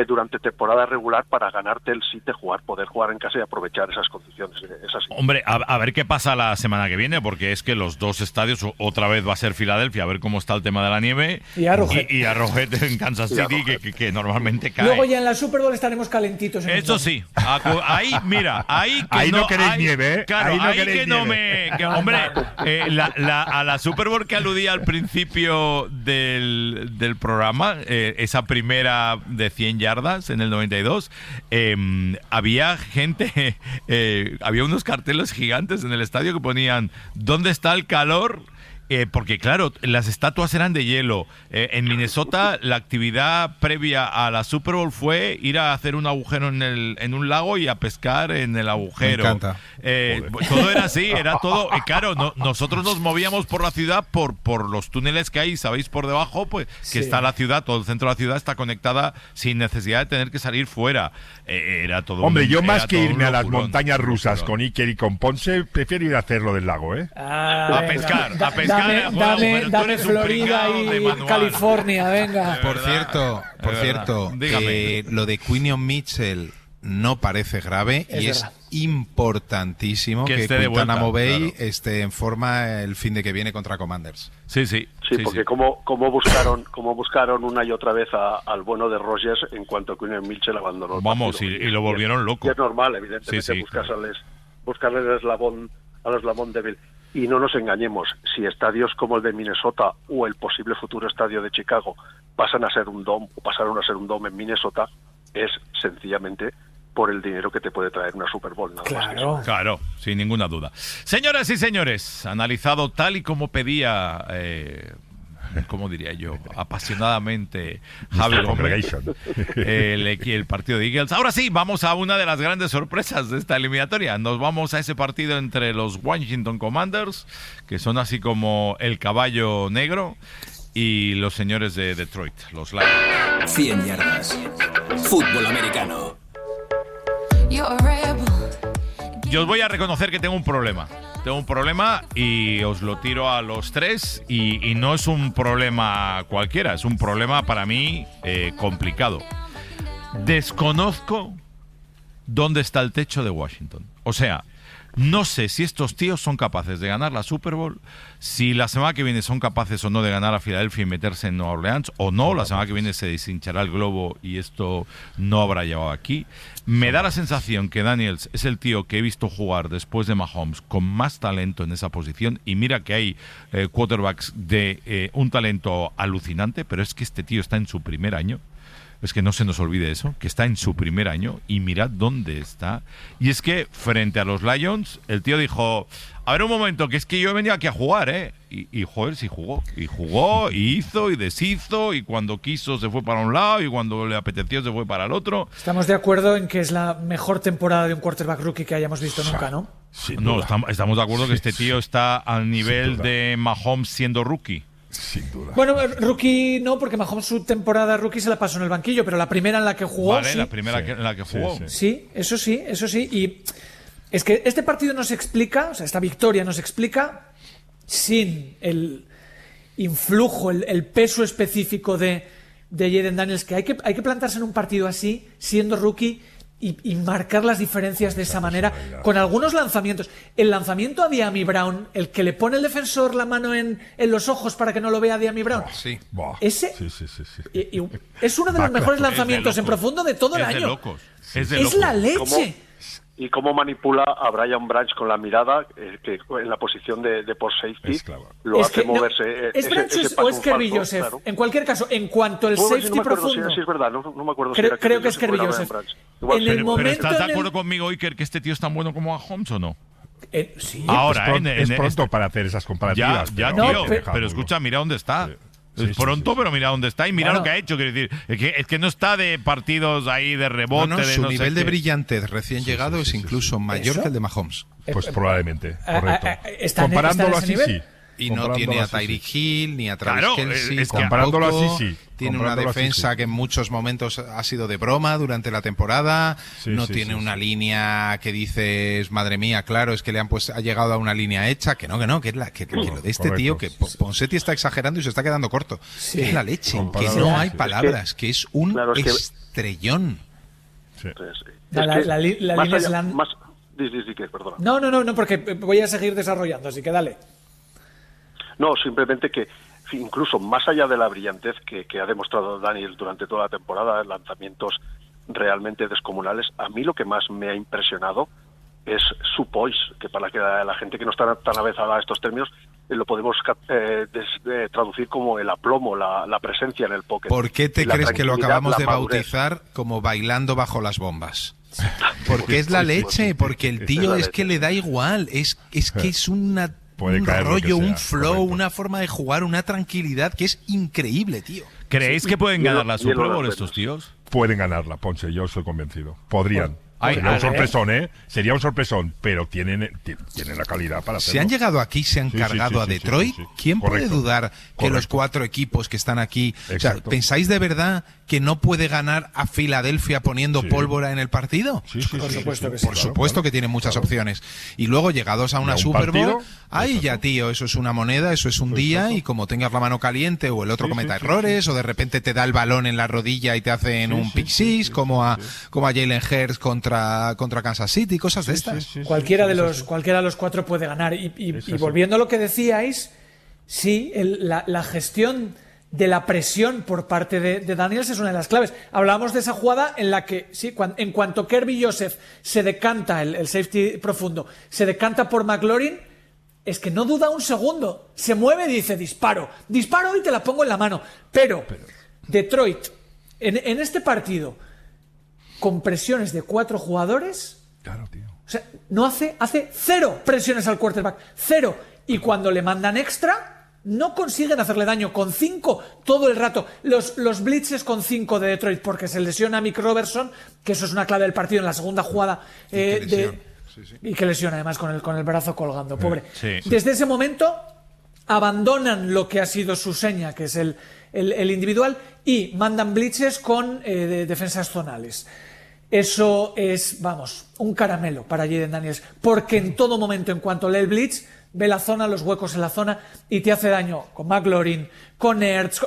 durante temporada regular para ganarte el sit de poder jugar en casa y aprovechar esas condiciones. Hombre, a ver qué pasa la semana que viene, porque es que los dos estadios, otra vez va a ser Filadelfia, a ver cómo está el tema de la nieve, y Arrowhead en Kansas City, que normalmente cae. Luego ya en la Super Bowl estaremos calentitos. Eso sí, ahí, mira, ahí no queréis nieve, ¿eh? Claro, ahí que no me... hombre, a la Super Bowl que aludía al principio del programa, esa primera de 100 yardas en el 92, había gente, había unos carteles gigantes en el estadio que ponían ¿dónde está el calor? porque claro, las estatuas eran de hielo. En Minnesota la actividad previa a la Super Bowl fue ir a hacer un agujero en un lago y a pescar en el agujero. Me encanta. Todo era así, era todo. Y claro, nosotros nos movíamos por la ciudad por los túneles que hay, sabéis, por debajo, pues que está la ciudad, todo el centro de la ciudad está conectada sin necesidad de tener que salir fuera. Era todo. Hombre, yo más que irme a las montañas rusas con Iker y con Ponce, prefiero ir a hacerlo del lago, ¿eh? A pescar. Dame Florida y California, venga. Por cierto, lo de Quinion Mitchell no parece grave y es importantísimo que Guantánamo Bay esté en forma el fin de que viene contra Commanders. Sí, porque como buscaron una y otra vez al bueno de Rodgers en cuanto Quinion Mitchell abandonó el partido. Y lo volvieron loco. Y es normal, evidentemente, buscarle el eslabón débil. Y no nos engañemos, si estadios como el de Minnesota o el posible futuro estadio de Chicago pasaron a ser un dome en Minnesota, es sencillamente por el dinero que te puede traer una Super Bowl. Claro, sin ninguna duda. Señoras y señores, analizado tal y como pedía, ¿cómo diría yo? Apasionadamente Javi Gómez, el partido de Eagles. Ahora sí, vamos a una de las grandes sorpresas de esta eliminatoria. Nos vamos a ese partido entre los Washington Commanders, que son así como el caballo negro, y los señores de Detroit, los Lions. 100 yardas. Fútbol americano. Yo os voy a reconocer que tengo un problema. Tengo un problema y os lo tiro a los tres y no es un problema cualquiera, es un problema para mí complicado. Desconozco dónde está el techo de Washington. O sea, no sé si estos tíos son capaces de ganar la Super Bowl, si la semana que viene son capaces o no de ganar a Filadelfia y meterse en Nueva Orleans, o no, la semana que viene se deshinchará el globo y esto no habrá llegado aquí. Me da la sensación que Daniels es el tío que he visto jugar después de Mahomes con más talento en esa posición, y mira que hay quarterbacks de un talento alucinante, pero es que este tío está en su primer año. Es que no se nos olvide eso, que está en su primer año y mirad dónde está. Y es que frente a los Lions, el tío dijo, a ver un momento, que es que yo he venido aquí a jugar, ¿eh? Y joder, sí jugó. Y jugó, y hizo, y deshizo, y cuando quiso se fue para un lado, y cuando le apeteció se fue para el otro. Estamos de acuerdo en que es la mejor temporada de un quarterback rookie que hayamos visto nunca, ¿no? No, estamos de acuerdo que este tío está al nivel de Mahomes siendo rookie. Sin duda. Bueno, rookie no, porque Mahomes su temporada rookie se la pasó en el banquillo, pero la primera en la que jugó. Vale, sí. La primera en la que jugó. Sí, eso sí. Y es que este partido nos explica, o sea, esta victoria nos explica sin el influjo, el peso específico de Jayden Daniels, que hay que plantarse en un partido así, siendo rookie, y marcar las diferencias de esa manera, con algunos lanzamientos. El lanzamiento a Dyami Brown, el que le pone el defensor la mano en los ojos para que no lo vea Dyami Brown. Ese es uno de los mejores lanzamientos en profundo de todo el año. Es la leche. Y cómo manipula a Brian Branch con la mirada, que en la posición de por safety lo hace moverse. ¿Es Branch o es Kerby Joseph? Claro. En cualquier caso, en cuanto el safety profundo. Sí, es verdad, no me acuerdo. Creo que es Kerby Joseph. Pero ¿estás de acuerdo conmigo, Iker, que este tío es tan bueno como Mahomes o no? Sí. Ahora, es pronto para hacer esas comparativas. Pero escucha, mira dónde está. Es pronto, pero mira dónde está y mira lo que ha hecho. Quiero decir, es que no está de partidos ahí de rebote. Su nivel de brillantez recién llegado es incluso mayor que el de Mahomes. Pues probablemente, correcto. Comparándolo así, sí. Y no tiene a Tyreek Hill ni a Travis Kelce. Comparándolo así, sí. Tiene una defensa que en muchos momentos ha sido de broma durante la temporada. No tiene una línea que dices, madre mía, claro, es que ha llegado a una línea hecha. Que no, que lo de este tío, que Ponseti está exagerando y se está quedando corto. Es la leche, que no hay palabras, que es un estrellón. La línea es la... perdona. No, porque voy a seguir desarrollando, así que dale. No, simplemente que incluso más allá de la brillantez que ha demostrado Daniel durante toda la temporada, lanzamientos realmente descomunales, a mí lo que más me ha impresionado es su poise, que para la gente que no está tan avezada a estos términos, lo podemos traducir como el aplomo, la presencia en el pocket. ¿Por qué te crees que lo acabamos de bautizar como bailando bajo las bombas? Porque es la leche, porque el tío es que le da igual, es que es una un rollo, un flow, una forma de jugar, una tranquilidad que es increíble, tío. ¿Creéis que pueden ganar la Super Bowl estos tíos? Pueden ganarla, Ponce, yo estoy convencido. Podrían. Sería un sorpresón, ¿eh? Sería un sorpresón, pero tienen la calidad para hacerlo. Si han llegado aquí, se han cargado a Detroit, ¿quién puede dudar que los 4 equipos que están aquí... O sea, ¿pensáis de verdad que no puede ganar a Filadelfia poniendo pólvora en el partido? Por supuesto que sí. Por supuesto que tiene muchas opciones. Y luego, llegados a una Super Bowl, ahí ya, tío, eso es una moneda, eso es un día, y como tengas la mano caliente o el otro cometa errores, o de repente te da el balón en la rodilla y te hacen un pick six, como a Jalen Hurts contra Kansas City, cosas de estas. Cualquiera de los 4 puede ganar. Y volviendo a lo que decíais, sí, la gestión de la presión por parte de Daniels es una de las claves. Hablábamos de esa jugada en la que, sí, en cuanto Kirby Joseph se decanta, el safety profundo, se decanta por McLaurin, es que no duda un segundo, se mueve y dice disparo y te la pongo en la mano. Pero Detroit, en este partido, con presiones de 4 jugadores, claro, tío. O sea, no hace 0 presiones al quarterback, 0. Y cuando le mandan extra, no consiguen hacerle daño. Con 5 todo el rato. Los blitzes con 5 de Detroit, porque se lesiona a Mick Robertson, que eso es una clave del partido en la segunda jugada. Y que lesiona además con el brazo colgando, pobre. Desde ese momento abandonan lo que ha sido su seña, que es el individual, y mandan blitzes con defensas zonales. Eso es, un caramelo para Jayden Daniels, porque en todo momento, en cuanto lee el blitz, ve la zona, los huecos en la zona, y te hace daño con McLaurin, con Ertz.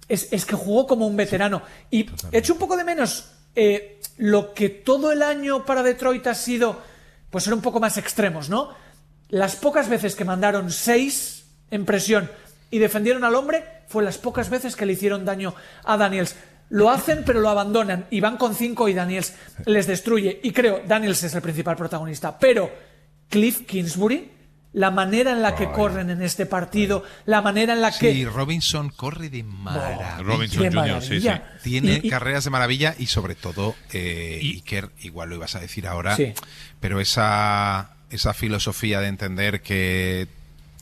Es que jugó como un veterano. Y echo un poco de menos lo que todo el año para Detroit ha sido, pues ser un poco más extremos, ¿no? Las pocas veces que mandaron 6 en presión y defendieron al hombre, fue las pocas veces que le hicieron daño a Daniels. Lo hacen, pero lo abandonan, y van con 5 y Daniels les destruye. Y creo, Daniels es el principal protagonista, pero Cliff Kingsbury, la manera en la que corren en este partido, la manera en la que... Sí, Robinson corre de maravilla. Robinson Jr., sí. Tiene carreras de maravilla, y sobre todo, Iker, igual lo ibas a decir ahora, pero esa filosofía de entender que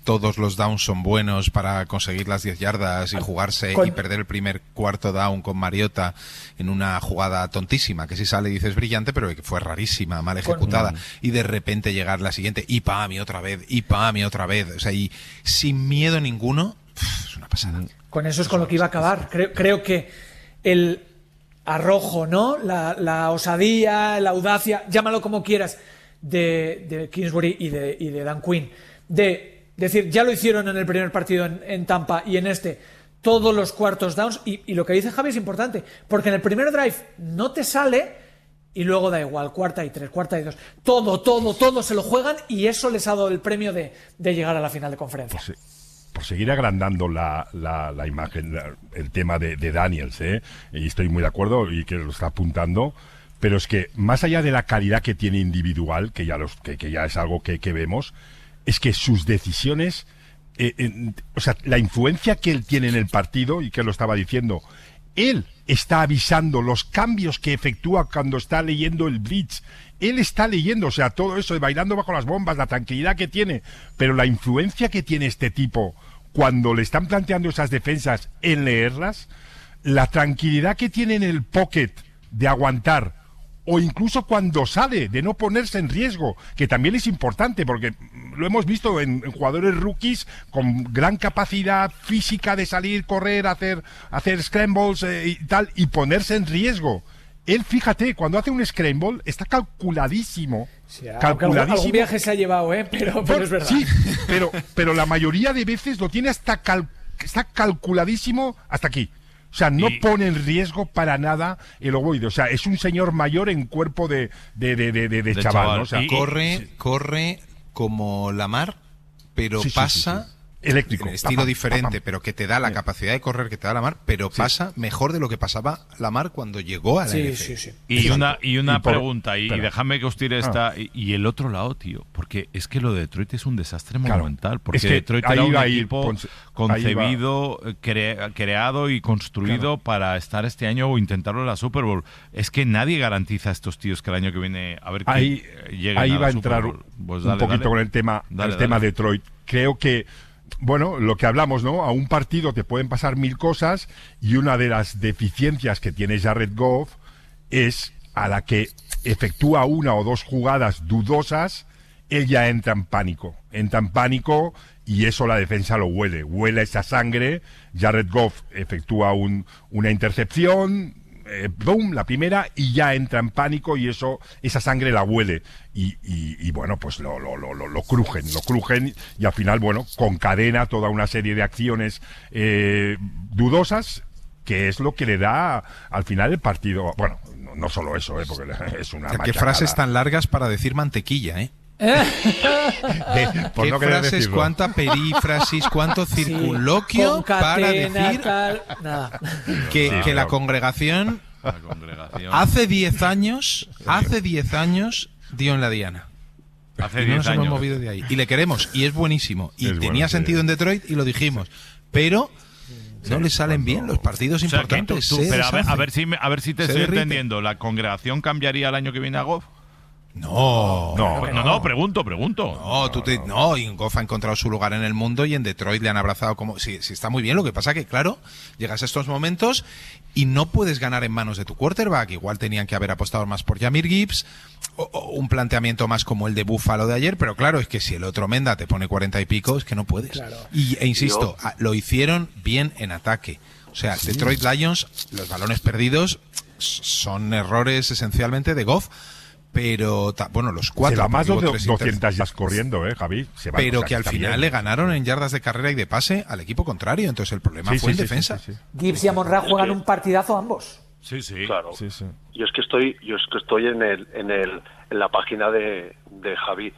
todos los downs son buenos para conseguir las 10 yardas y jugarse y perder el primer cuarto down con Mariota en una jugada tontísima, que si sale dices brillante, pero que fue rarísima, mal ejecutada, y de repente llegar la siguiente y pam, y otra vez, o sea, y sin miedo ninguno, es una pasada. Con eso es con lo que iba a acabar. Creo que el arrojo, ¿no? La osadía, la audacia, llámalo como quieras, de Kingsbury y de Dan Quinn, de decir, ya lo hicieron en el primer partido en Tampa y en este, todos los cuartos downs, y lo que dice Javi es importante, porque en el primer drive no te sale y luego da igual, 4ª y 3, 4ª y 2, todo se lo juegan, y eso les ha dado el premio de llegar a la final de conferencia. Por seguir agrandando la imagen, el tema de Daniels, y estoy muy de acuerdo y que lo está apuntando, pero es que más allá de la calidad que tiene individual, que ya es algo que vemos, es que sus decisiones, o sea, la influencia que él tiene en el partido, y que lo estaba diciendo, él está avisando los cambios que efectúa cuando está leyendo el blitz. Él está leyendo, o sea, todo eso de bailando bajo las bombas, la tranquilidad que tiene, pero la influencia que tiene este tipo cuando le están planteando esas defensas en leerlas, la tranquilidad que tiene en el pocket de aguantar, o incluso cuando sale, de no ponerse en riesgo, que también es importante, porque lo hemos visto en jugadores rookies con gran capacidad física de salir, correr, hacer scrambles y tal, y ponerse en riesgo. Él, fíjate, cuando hace un scramble, está calculadísimo. Sí, algún viaje se ha llevado, pero es verdad. Sí, pero la mayoría de veces lo tiene está calculadísimo hasta aquí. O sea, no pone en riesgo para nada el ovoide. O sea, es un señor mayor en cuerpo de chaval, ¿no? O sea, corre como Lamar, pero pasa... Eléctrico. Estilo diferente, pero que te da la capacidad de correr que te da Lamar, pero pasa mejor de lo que pasaba Lamar cuando llegó a la NFL. Y una pregunta, y déjame que os tire esta, y el otro lado, tío, porque es que lo de Detroit es un desastre monumental, porque es que Detroit era un equipo concebido, creado y construido para estar este año o intentarlo en la Super Bowl. Es que nadie garantiza a estos tíos que el año que viene a ver que lleguen ahí a va la a entrar Super Bowl. Pues un poquito con el tema Detroit. creo que, bueno, lo que hablamos, ¿no? A un partido te pueden pasar 1000 cosas y una de las deficiencias que tiene Jared Goff es a la que efectúa una o dos jugadas dudosas, él ya entra en pánico y eso la defensa lo huele esa sangre. Jared Goff efectúa una intercepción, boom, la primera, y ya entra en pánico y esa sangre la huele y bueno, pues lo crujen y al final, bueno, concadena toda una serie de acciones dudosas, que es lo que le da al final el partido. Bueno, no solo eso, porque es una machacada. Qué frases tan largas para decir mantequilla, ¿eh? Por ¿Qué no querer frases, decirlo. cuánta perífrasis, cuánto circunloquio para decir que la congregación hace 10 años dio en la diana. Hace y 10 no nos hemos años. movido de ahí. Y le queremos, y es buenísimo. Y Es tenía bueno, sentido sí. en Detroit y lo dijimos. Pero no le salen bien los partidos O sea, que importantes. pero a ver deshace. si te Se estoy derrite. entendiendo. ¿La congregación cambiaría el año que viene a Goff? No, Pregunto. No, y Goff ha encontrado su lugar en el mundo y en Detroit le han abrazado como... Sí, está muy bien, lo que pasa que, claro, llegas a estos momentos y no puedes ganar en manos de tu quarterback. Igual tenían que haber apostado más por Jahmyr Gibbs o un planteamiento más como el de Buffalo de ayer, pero claro, es que si el otro Menda te pone 40 y pico, es que no puedes. Claro. E insisto, lo hicieron bien en ataque. O sea, Detroit Lions, los balones perdidos son errores esencialmente de Goff. Pero, bueno, los 4. Se va más de porque hubo 3 200 yardas corriendo, Javi. Se va, pero o sea, que al está final bien. le ganaron en yardas de carrera y de pase al equipo contrario. Entonces el problema Sí, fue en sí, defensa. sí. Gibbs y Amon-Ra juegan un partidazo ambos. Sí. Claro. Sí. Yo es que estoy en la página de Javi.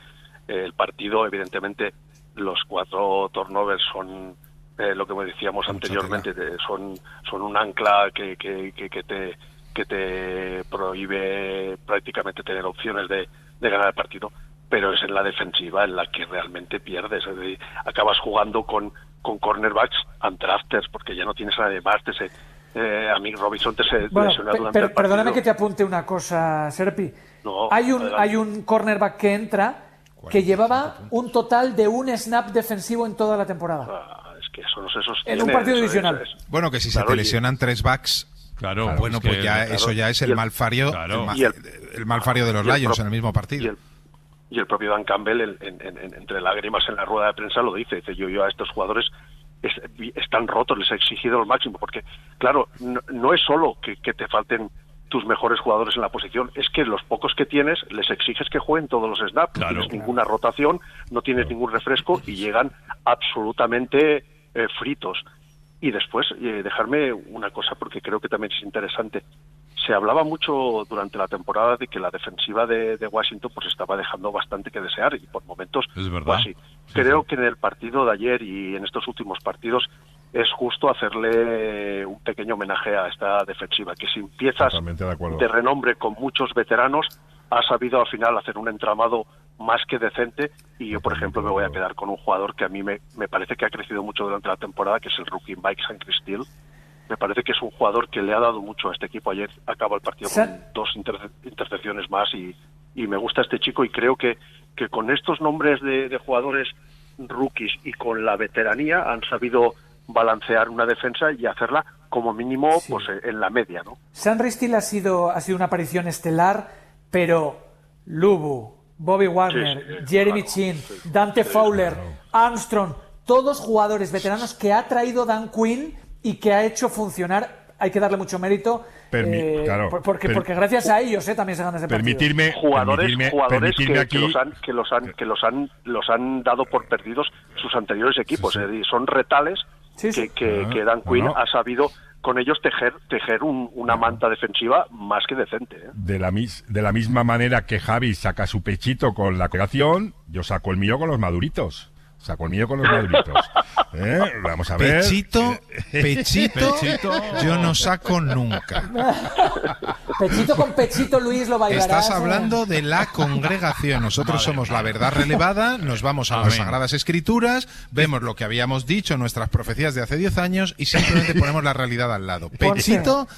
El partido, evidentemente, los 4 turnovers son lo que me decíamos anteriormente, son un ancla que te prohíbe prácticamente tener opciones de ganar el partido, pero es en la defensiva en la que realmente pierdes. Es decir, acabas jugando con cornerbacks undrafters porque ya no tienes a nadie más. A mí Robinson te se Bueno, lesiona durante el partido. perdóname que te apunte una cosa, Serpi. No, hay adelante. un cornerback que entra que llevaba un total de un snap defensivo en toda la temporada. Es que eso no se sostiene. En un partido eso divisional. Bueno, que si Claro, se te y- lesionan 3 backs, Claro. bueno, es que- pues ya eso ya es el malfario, Claro. el malfario de los y el Lions pro- en el mismo partido. Y el propio Dan Campbell, entre lágrimas en la rueda de prensa, lo dice. Dice, yo a estos jugadores están rotos, les he exigido el máximo. Porque, claro, no es solo que te falten tus mejores jugadores en la posición, es que los pocos que tienes les exiges que jueguen todos los snaps. Claro. No tienes ninguna rotación, no tienes ningún refresco y llegan absolutamente fritos. Y después, dejarme una cosa, porque creo que también es interesante. Se hablaba mucho durante la temporada de que la defensiva de Washington pues estaba dejando bastante que desear y por momentos Es verdad. fue así. Creo que en el partido de ayer y en estos últimos partidos es justo hacerle un pequeño homenaje a esta defensiva, que sin piezas Totalmente de acuerdo. de renombre con muchos veteranos ha sabido al final hacer un entramado más que decente. Y yo, por ejemplo, me voy a quedar con un jugador que a mí me parece que ha crecido mucho durante la temporada, que es el rookie Mike Sainristil. Me parece que es un jugador que le ha dado mucho a este equipo. Ayer acabó el partido con 2 intercepciones más y me gusta este chico y creo que con estos nombres de jugadores rookies y con la veteranía han sabido balancear una defensa y hacerla como mínimo pues en la media, ¿no? Sam Ristil ha sido una aparición estelar, pero Lubu, Bobby Wagner, Jeremy Chin, Dante Fowler, Armstrong, todos jugadores veteranos que ha traído Dan Quinn y que ha hecho funcionar. Hay que darle mucho mérito, Claro. porque gracias a ellos también se gana ese partido. Jugadores permitirme que los han dado por perdidos sus anteriores equipos. Es decir, son retales que Dan Quinn ha sabido con ellos tejer una manta defensiva más que decente. De la misma manera que Javi saca su pechito con la creación, yo saco el mío con los maduritos. Vamos a ver. Pechito, yo no saco nunca. Pechito con pechito, Luis, lo bailarás. Estás hablando de la congregación. Nosotros somos la verdad relevada, nos vamos a las Sagradas Escrituras, vemos lo que habíamos dicho, nuestras profecías de hace 10 años y simplemente ponemos la realidad al lado. Pechito,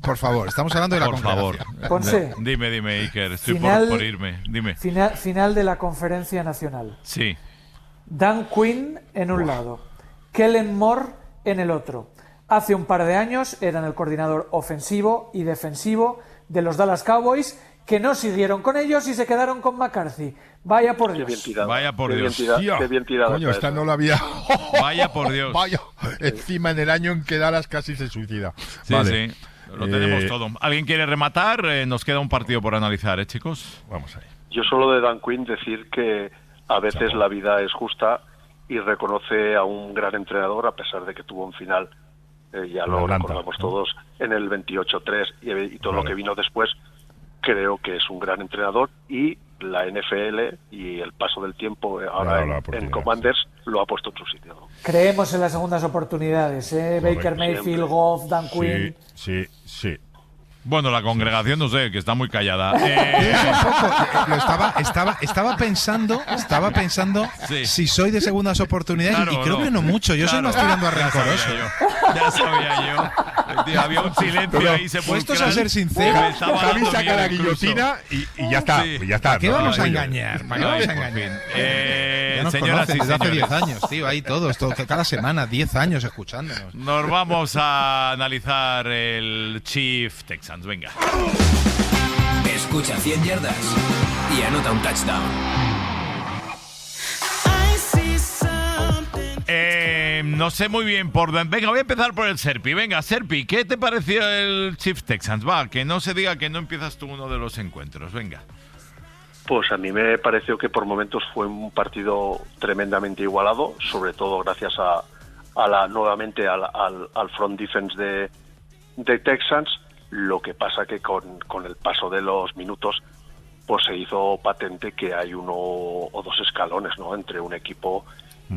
por favor, estamos hablando de la congregación. Ponce. Dime, Iker, estoy Final- por irme. Dime. Final de la conferencia nacional. Sí. Dan Quinn en un lado, Kellen Moore en el otro. Hace un par de años eran el coordinador ofensivo y defensivo de los Dallas Cowboys, que no siguieron con ellos y se quedaron con McCarthy. Vaya por Dios. Vaya por Dios. Qué bien tirada. Coño, esta no la había... Vaya por Dios. Vaya, encima en el año en que Dallas casi se suicida. Sí, vale. Sí, lo tenemos todo. ¿Alguien quiere rematar? Nos queda un partido por analizar, chicos. Vamos ahí. Yo solo de Dan Quinn decir que a veces la vida es justa y reconoce a un gran entrenador, a pesar de que tuvo un final, ya lo recordamos todos, en el 28-3 y todo lo que vino después. Creo que es un gran entrenador y la NFL y el paso del tiempo ahora en Commanders lo ha puesto en su sitio, ¿no? Creemos en las segundas oportunidades, Baker Mayfield, Goff, Dan Quinn. Sí. Bueno, la congregación no sé, que está muy callada. Estaba pensando si soy de segundas oportunidades, claro, y creo que no mucho. Yo soy más tirando a rencoroso. Ya sabía yo. Tío, había un silencio ahí sepulcral. Puestos a ser sinceros, Javi saca la guillotina y ya está. Sí. Ya está. ¿Para qué vamos a engañar? Ya nos señoras conocen y desde hace señores. 10 años, tío. Ahí todos, cada semana, 10 años escuchándonos. Nos vamos a analizar el Chiefs Texans. Venga. Escucha 100 yardas y anota un touchdown. No sé muy bien por dónde. Venga, voy a empezar por el Serpi. Venga, Serpi, ¿qué te pareció el Chiefs Texans? Va, que no se diga que no empiezas tú uno de los encuentros. Venga. Pues a mí me pareció que por momentos fue un partido tremendamente igualado, sobre todo gracias nuevamente al front defense de Texans. Lo que pasa que con el paso de los minutos pues se hizo patente que hay uno o dos escalones, ¿no?, entre un equipo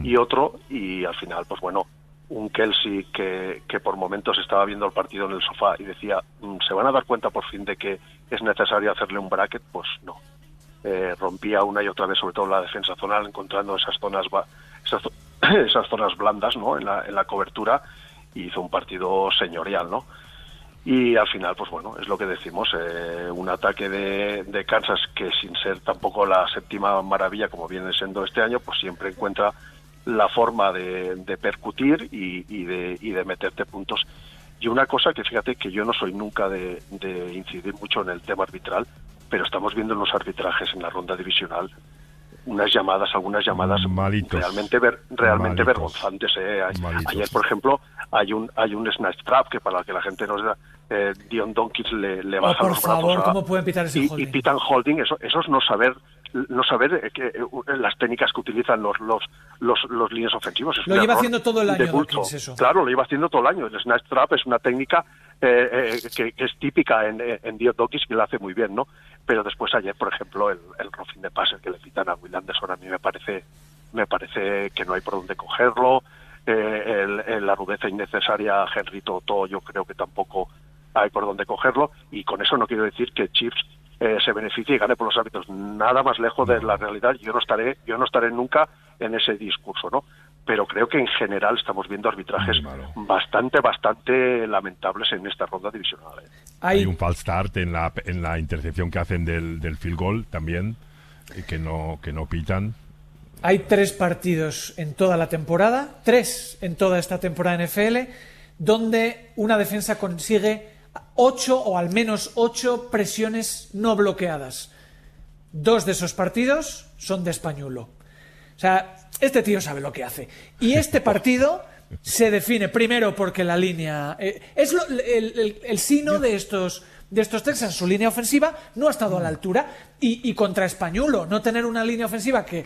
y otro, y al final pues bueno, un Kelsey que por momentos estaba viendo el partido en el sofá y decía, ¿se van a dar cuenta por fin de que es necesario hacerle un bracket? Pues no. Rompía una y otra vez, sobre todo en la defensa zonal, encontrando esas zonas blandas, ¿no?, en la cobertura, y hizo un partido señorial, ¿no? Y al final, pues bueno, es lo que decimos, un ataque de Kansas que, sin ser tampoco la séptima maravilla como viene siendo este año, pues siempre encuentra la forma de percutir y de meterte puntos. Y una cosa que, fíjate, que yo no soy nunca de incidir mucho en el tema arbitral, pero estamos viendo en los arbitrajes en la ronda divisional algunas llamadas malitos, realmente vergonzantes. Ayer, por ejemplo, hay un snatch trap que, para que la gente nos da, Dion Dawkins le baja los brazos. Por favor, ¿cómo pueden pitar ese holding? Y pitan holding, eso es no saber las técnicas que utilizan los líneas ofensivos. Lo lleva haciendo todo el año, Dawkins, eso. Claro, lo lleva haciendo todo el año. El snatch trap es una técnica que es típica en Dion Dawkins, que lo hace muy bien, ¿no? Pero después ayer, por ejemplo, el roughing de pase que le pitan a Will Anderson, a mí me parece que no hay por dónde cogerlo. La rudeza innecesaria a Henry To'o, yo creo que tampoco hay por dónde cogerlo, y con eso no quiero decir que Chiefs se beneficie y gane por los árbitros. Nada más lejos de la realidad. Yo no estaré nunca en ese discurso, ¿no? Pero creo que en general estamos viendo arbitrajes bastante lamentables en esta ronda divisional. Hay un false start en la intercepción que hacen del field goal también, que no pitan. Hay 3 partidos en toda la temporada, 3 en toda esta temporada NFL, donde una defensa consigue 8 o al menos 8 presiones no bloqueadas. 2 de esos partidos son de Españulo. O sea, este tío sabe lo que hace. Y este partido se define primero porque la línea... es el sino de estos Texans. Su línea ofensiva no ha estado a la altura. Y contra Españulo, no tener una línea ofensiva que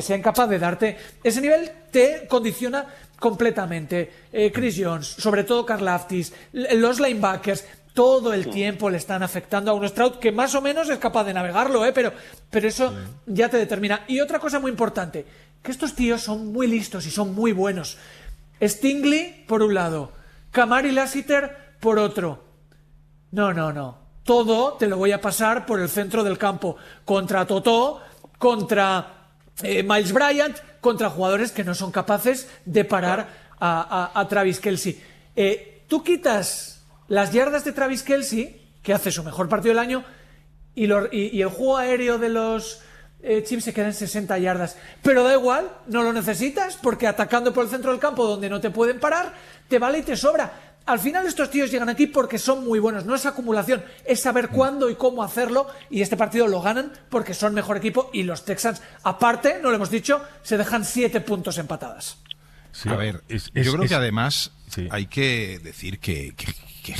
sea incapaz de darte ese nivel, te condiciona completamente. Chris Jones, sobre todo Karlaftis, los linebackers, todo el tiempo le están afectando a un Stroud que más o menos es capaz de navegarlo, pero eso ya te determina. Y otra cosa muy importante, que estos tíos son muy listos y son muy buenos. Stingley por un lado, Kamari Lassiter por otro. No. Todo te lo voy a pasar por el centro del campo. Contra Totó, contra Miles Bryant, contra jugadores que no son capaces de parar a Travis Kelce. Tú quitas las yardas de Travis Kelce, que hace su mejor partido del año, y el juego aéreo de los Chiefs se queda en 60 yardas. Pero da igual, no lo necesitas, porque atacando por el centro del campo donde no te pueden parar, te vale y te sobra. Al final estos tíos llegan aquí porque son muy buenos, no es acumulación, es saber cuándo y cómo hacerlo, y este partido lo ganan porque son mejor equipo, y los Texans, aparte, no lo hemos dicho, se dejan 7 puntos en patadas. Sí, a ver, yo creo que además hay que decir que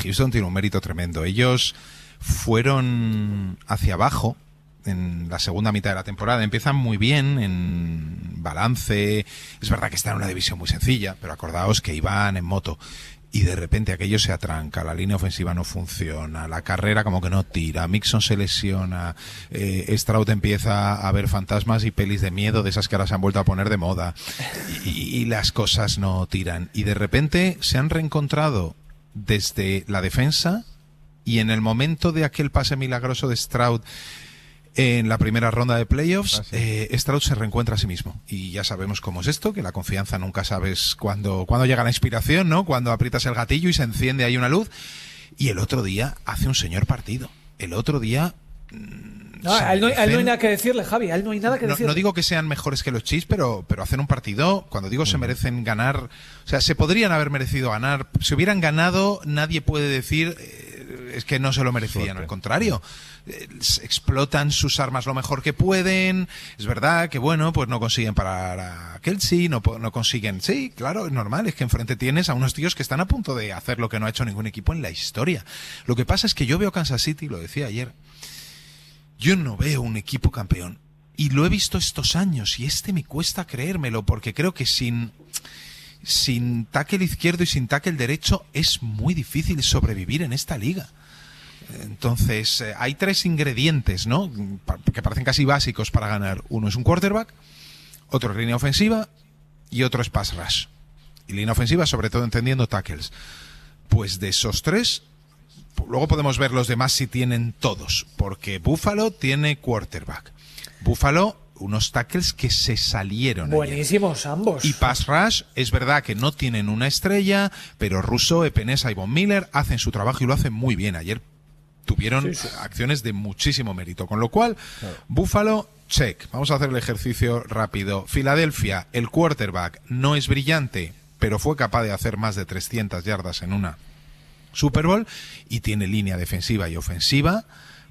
Houston tiene un mérito tremendo. Ellos fueron hacia abajo en la segunda mitad de la temporada, empiezan muy bien en balance, es verdad que está en una división muy sencilla, pero acordaos que iban en moto. Y de repente aquello se atranca, la línea ofensiva no funciona, la carrera como que no tira, Mixon se lesiona, Stroud empieza a ver fantasmas y pelis de miedo, de esas que ahora se han vuelto a poner de moda, y las cosas no tiran. Y de repente se han reencontrado desde la defensa, y en el momento de aquel pase milagroso de Stroud en la primera ronda de playoffs, Stroud se reencuentra a sí mismo. Y ya sabemos cómo es esto, que la confianza nunca sabes cuándo llega la inspiración, ¿no? Cuando aprietas el gatillo y se enciende ahí una luz. Y el otro día hace un señor partido. El otro día... A él no hay nada que decirle, Javi. A él no hay nada que decirle. No digo que sean mejores que los Chiefs, pero hacen un partido, cuando digo se merecen ganar, o sea, se podrían haber merecido ganar. Si hubieran ganado, nadie puede decir... es que no se lo merecían, al contrario, explotan sus armas lo mejor que pueden. Es verdad que, bueno, pues no consiguen parar a Kelce, no consiguen, sí, claro, es normal, es que enfrente tienes a unos tíos que están a punto de hacer lo que no ha hecho ningún equipo en la historia. Lo que pasa es que yo veo Kansas City, lo decía ayer, yo no veo un equipo campeón, y lo he visto estos años, y me cuesta creérmelo, porque creo que sin tackle izquierdo y sin tackle derecho es muy difícil sobrevivir en esta liga. Entonces, hay 3 ingredientes, ¿no?, que parecen casi básicos para ganar. Uno es un quarterback, otro es línea ofensiva y otro es pass rush. Y línea ofensiva, sobre todo entendiendo tackles. Pues de esos 3, luego podemos ver los demás si tienen todos, porque Buffalo tiene quarterback. Buffalo, unos tackles que se salieron. Buenísimos ayer. Ambos. Y pass rush, es verdad que no tienen una estrella, pero Russo, Epenesa y Von Miller hacen su trabajo y lo hacen muy bien. Ayer tuvieron acciones de muchísimo mérito, con lo cual, Buffalo, check. Vamos a hacer el ejercicio rápido. Filadelfia, el quarterback no es brillante, pero fue capaz de hacer más de 300 yardas en una Super Bowl, y tiene línea defensiva y ofensiva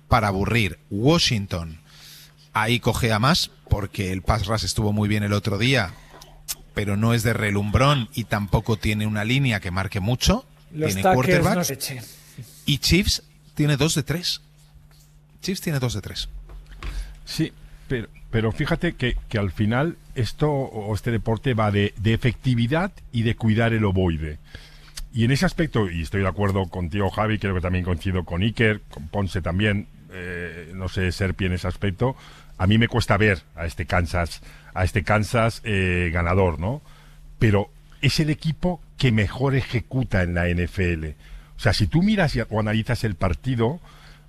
para aburrir. Washington, ahí cojea más, porque el pass rush estuvo muy bien el otro día, pero no es de relumbrón y tampoco tiene una línea que marque mucho. Los tiene quarterback. No, y Chiefs tiene 2 de 3. Chiefs tiene 2 de 3. Sí, pero fíjate que al final este deporte va de efectividad y de cuidar el ovoide. Y en ese aspecto, y estoy de acuerdo contigo, Javi, creo que también coincido con Iker, con Ponce también, no sé, Serpi en ese aspecto, a mí me cuesta ver a este Kansas ganador, ¿no? Pero es el equipo que mejor ejecuta en la NFL. O sea, si tú miras o analizas el partido,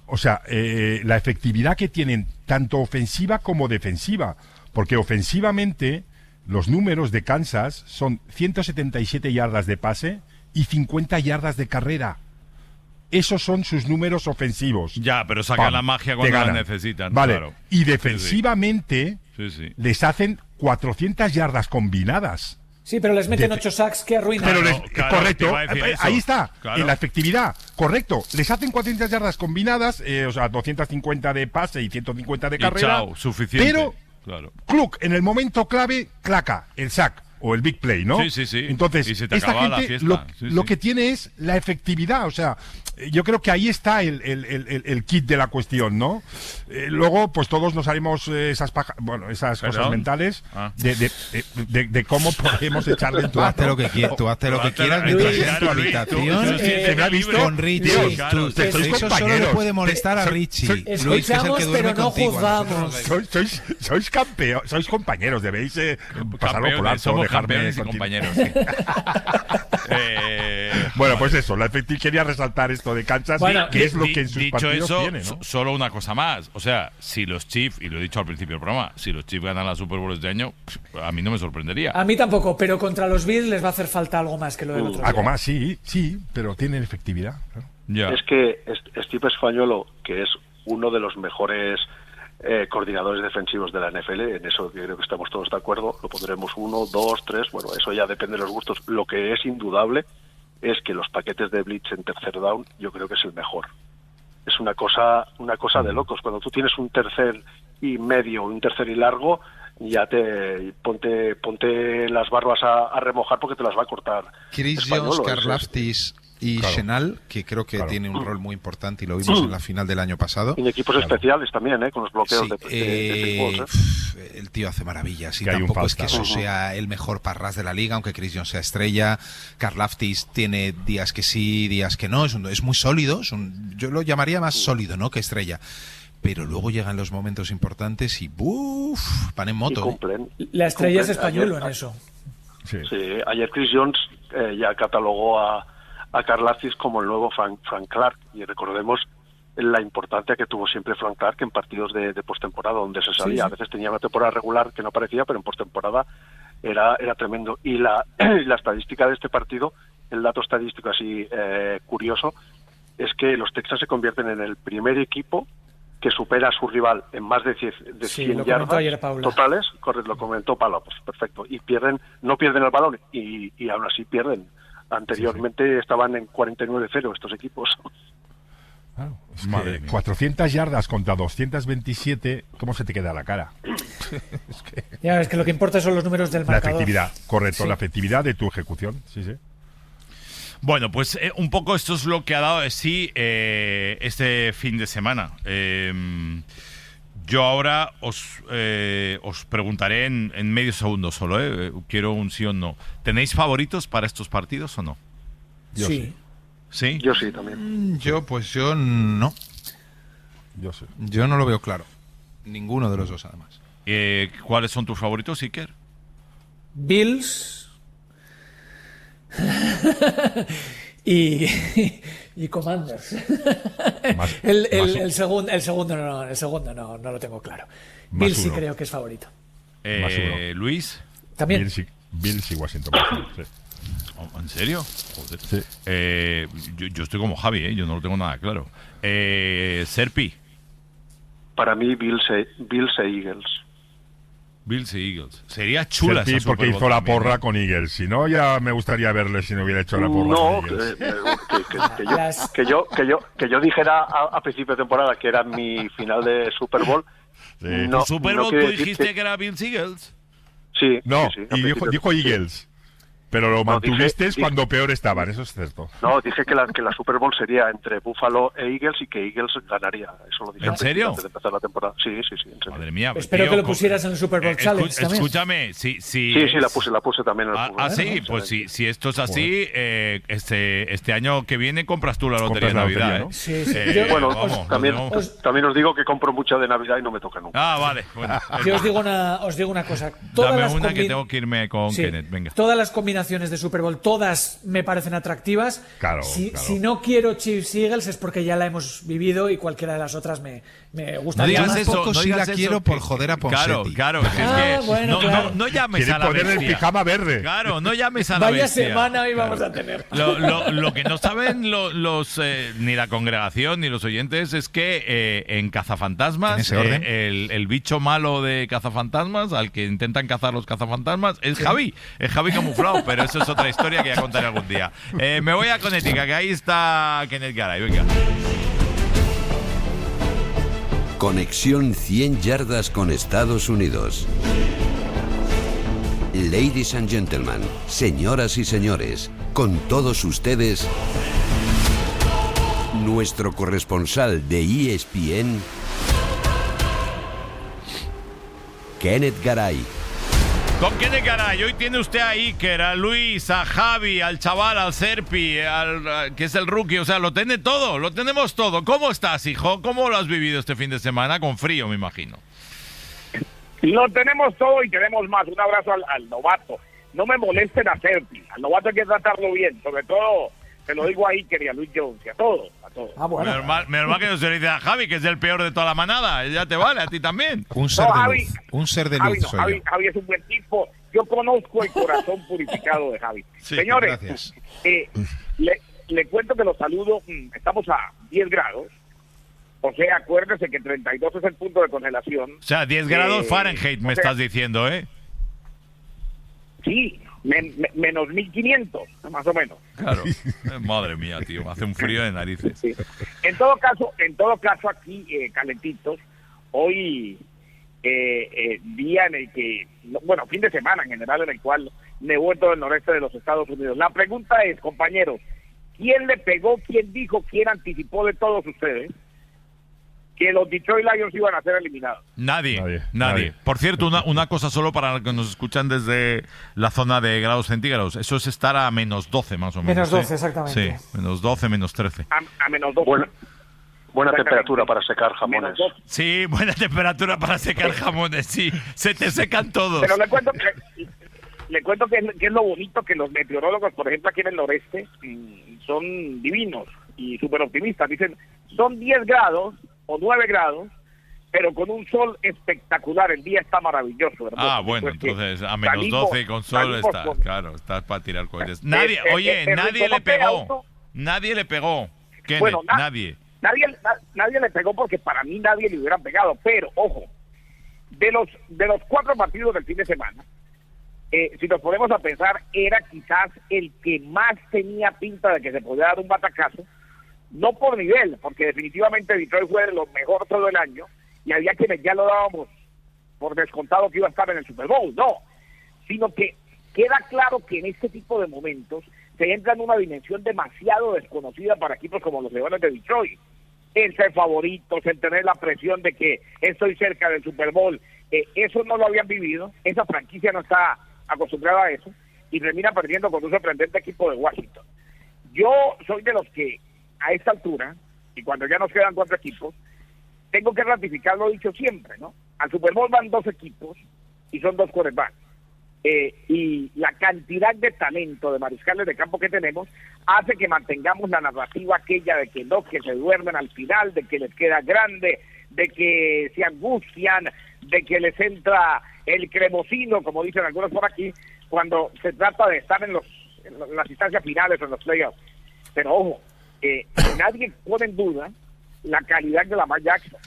o sea, la efectividad que tienen tanto ofensiva como defensiva, porque ofensivamente los números de Kansas son 177 yardas de pase y 50 yardas de carrera. Esos son sus números ofensivos. Ya, pero sacan la magia cuando la necesitan. Vale, claro. Y defensivamente sí. les hacen 400 yardas combinadas. Sí, pero les meten 8 sacks que arruinan. Pero correcto, ahí está, claro. En la efectividad, correcto. Les hacen 400 yardas combinadas, o sea, 250 de pase y 150 de carrera. Chao, suficiente. Pero, claro. Kluk, en el momento clave, claca, el sack o el big play, ¿no? Sí. Entonces, y se te esta acaba gente la fiesta. lo que tiene es la efectividad, o sea, yo creo que ahí está el kit de la cuestión, ¿no? Luego, pues todos nos haremos esas cosas mentales de cómo podemos echarle en tu Tú hazte lo que quieras mientras en tu habitación ¿te me has visto? con Richie. Eso solo le puede molestar a Richie. Luis, que es el que duerme pero no contigo. juzgamos. Sois campeones, sois compañeros, debéis pasarlo por alto, somos dejarme campeones y compañeros. Sí. Bueno, pues eso, quería resaltar esto de Kansas, que es lo que en sus dicho partidos eso, tiene, ¿no? Solo una cosa más. O sea, si los Chiefs, y lo he dicho al principio del programa, si los Chiefs ganan la Super Bowl este año, a mí no me sorprendería. A mí tampoco, pero contra los Bills les va a hacer falta algo más que lo del otro día. Algo más, sí, pero tienen efectividad. Claro. Es que Steve Spagnuolo, que es uno de los mejores coordinadores defensivos de la NFL. En eso creo que estamos todos de acuerdo. Lo pondremos 1, 2, 3. Bueno, eso ya depende de los gustos. Lo que es indudable es que los paquetes de blitz en tercer down yo creo que es el mejor. Es una cosa de locos. Cuando tú tienes un tercer y medio, un tercer y largo, ya ponte las barbas a remojar porque te las va a cortar. Chris Jones, Karlaftis y Chenal, que creo que tiene un rol muy importante y lo vimos en la final del año pasado. En equipos especiales también, con los bloqueos de el tío hace maravillas y tampoco es que eso sea el mejor parras de la liga, aunque Chris Jones sea estrella. Karlaftis tiene días que sí, días que no, es muy sólido, yo lo llamaría más sólido, ¿no?, que estrella. Pero luego llegan los momentos importantes y van en moto. La estrella es españolo en eso. Sí, ayer Chris Jones ya catalogó a Karlaftis como el nuevo Frank Clark, y recordemos la importancia que tuvo siempre Frank Clark en partidos de postemporada, donde se sabía, a veces tenía una temporada regular que no aparecía, pero en postemporada era tremendo. Y la estadística de este partido, el dato estadístico así curioso, es que los Texans se convierten en el primer equipo que supera a su rival en más de 100 yardas totales. Correcto, lo comentó Pablo, pues perfecto. Y no pierden el balón y aún así pierden. Anteriormente estaban en 49-0 estos equipos. Claro, es que 400 yardas contra 227, ¿cómo se te queda la cara? Es que lo que importa son los números del marcador. La efectividad, correcto, la efectividad de tu ejecución, sí. Bueno, pues un poco esto es lo que ha dado de sí este fin de semana. Yo ahora os preguntaré en medio segundo solo, quiero un sí o no. ¿Tenéis favoritos para estos partidos o no? Yo sí. ¿Sí? Yo sí también. Yo no. Yo sí. Yo no lo veo claro. Ninguno de los dos, además. ¿Cuáles son tus favoritos, Iker? Bills y Commanders. El segundo no lo tengo claro. Bills sí creo que es favorito. Luis. También. Bills y Washington. Sí. ¿En serio? Joder. Sí. Yo estoy como Javi, yo no lo tengo nada claro. Serpi. Para mí Bills e Eagles. Bills y Eagles. Sería chula esa Super porque Bowl hizo la también, porra con Eagles. Si no, ya me gustaría verle si no hubiera hecho la porra con Eagles. Que yo dijera a principio de temporada que era mi final de Super Bowl. Sí. No, Super Bowl tú dijiste que era Bills Eagles. Sí. No, sí, y dijo Eagles. Pero lo mantuviste cuando peor estaban, eso es cierto. No, dije que la Super Bowl sería entre Buffalo e Eagles y que Eagles ganaría. Eso lo dije ¿En serio? antes de empezar la temporada. Sí, en serio. Madre mía. Espero que lo pusieras en el Super Bowl Challenge también. Escúchame, Sí, la puse también en el fútbol. Sí, pues si esto es así, este año que viene compras tú la lotería de Navidad, ¿no? Sí. Bueno, también os digo que compro mucha de Navidad y no me toca nunca. Vale. Bueno, yo os digo una cosa. Dame una que tengo que irme con Kenneth, venga. Todas las combinaciones de Super Bowl, todas me parecen atractivas. Claro. Si no quiero Chiefs Eagles es porque ya la hemos vivido y cualquiera de las otras me gusta. No digas eso, tampoco si la quiero por joder a Ponseti. Claro. No llames a la bestia. poner el pijama verde. Claro, no llames a la Vaya bestia. semana hoy vamos a tener. Lo que no saben ni la congregación ni los oyentes es que en Cazafantasmas, el bicho malo de Cazafantasmas, al que intentan cazar los cazafantasmas, es Javi. Es Javi camuflado, pero eso es otra historia que ya contaré algún día. Me voy a Connecticut, que ahí está Kenneth Garay. Venga. Conexión 100 yardas con Estados Unidos. Ladies and gentlemen, señoras y señores, con todos ustedes, nuestro corresponsal de ESPN, Kenneth Garay. Con Kenneth Garay, hoy tiene usted a Iker, a Luis, a Javi, al chaval, al Serpi, que es el rookie, o sea, lo tiene todo, lo tenemos todo. ¿Cómo estás, hijo? ¿Cómo lo has vivido este fin de semana? Con frío, me imagino. Lo tenemos todo y queremos más. Un abrazo al novato. No me molesten a Serpi, al novato hay que tratarlo bien, sobre todo, te lo digo a Iker y a Luis Jones, y a todos. Bueno. Menos mal que no se lo dice a Javi, que es el peor de toda la manada. Ya te vale, a ti también. Un ser de luz soy yo. Javi es un buen tipo. Yo conozco el corazón purificado de Javi. Sí, señores, gracias. Le cuento que los saludo. Estamos a 10 grados. O sea, acuérdese que 32 es el punto de congelación. O sea, 10 grados Fahrenheit me estás diciendo, ¿eh? Sí, menos 1500, más o menos. Claro. Madre mía, tío, hace un frío de narices. Sí. En todo caso aquí, calentitos, hoy día en el que, bueno, fin de semana en general en el cual nevó en todo el noreste de los Estados Unidos. La pregunta es, compañeros, ¿quién le pegó, quién dijo, quién anticipó de todos ustedes que los Detroit Lions iban a ser eliminados? Nadie. Por cierto, una cosa solo para los que nos escuchan desde la zona de grados centígrados. Eso es estar a menos 12 más o menos. Menos 12, exactamente. Sí, menos 12, menos 13. A menos 12. Buena temperatura para secar jamones. Sí, buena temperatura para secar jamones, sí. Se te secan todos. Pero le cuento que es lo bonito, que los meteorólogos, por ejemplo, aquí en el noreste, son divinos y súper optimistas. Dicen, son 10 grados o 9 grados, pero con un sol espectacular. El día está maravilloso, hermoso. Ah, bueno, entonces a menos 12 con sol está, claro, estás para tirar cohetes. Nadie le pegó. Nadie le pegó. Kenneth, bueno, nadie. Nadie le pegó porque para mí nadie le hubiera pegado, pero ojo, de los 4 partidos del fin de semana, si nos ponemos a pensar, era quizás el que más tenía pinta de que se podía dar un batacazo, no por nivel, porque definitivamente Detroit fue de lo mejor todo el año y había quienes ya lo dábamos por descontado que iba a estar en el Super Bowl, no, sino que queda claro que en este tipo de momentos se entra en una dimensión demasiado desconocida para equipos como los Leones de Detroit. El ser favoritos, el tener la presión de que estoy cerca del Super Bowl, eso no lo habían vivido, esa franquicia no está acostumbrada a eso, y termina perdiendo con un sorprendente equipo de Washington. Yo soy de los que, a esta altura, y cuando ya nos quedan 4 equipos, tengo que ratificar lo dicho siempre, ¿no? Al Super Bowl van 2 equipos, y son 2 quarterbacks. Y la cantidad de talento de mariscales de campo que tenemos hace que mantengamos la narrativa aquella de que no, que se duermen al final, de que les queda grande, de que se angustian, de que les entra el cremosino, como dicen algunos por aquí, cuando se trata de estar en las instancias finales o en los playoffs. Pero ojo, nadie pone en duda la calidad de Lamar Jackson.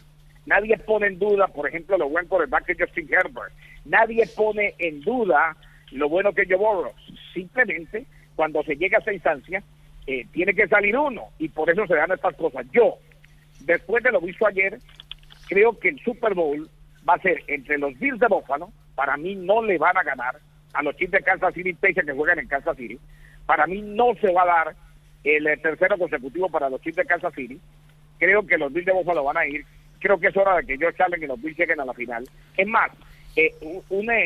Nadie pone en duda, por ejemplo, lo buen quarterback que Justin Herbert. Nadie pone en duda lo bueno que Joe Burrow. Simplemente, cuando se llega a esa instancia, tiene que salir uno, y por eso se dan estas cosas. Yo, después de lo visto ayer, creo que el Super Bowl va a ser entre los Bills de Buffalo. Para mí no le van a ganar a los Chiefs de Kansas City, pese a que juegan en Kansas City. Para mí no se va a dar el tercero consecutivo para los Chiefs de Kansas City. Creo que los Bills de Buffalo van a ir. Creo que es hora de que Josh Allen y los Bills lleguen a la final. Es más,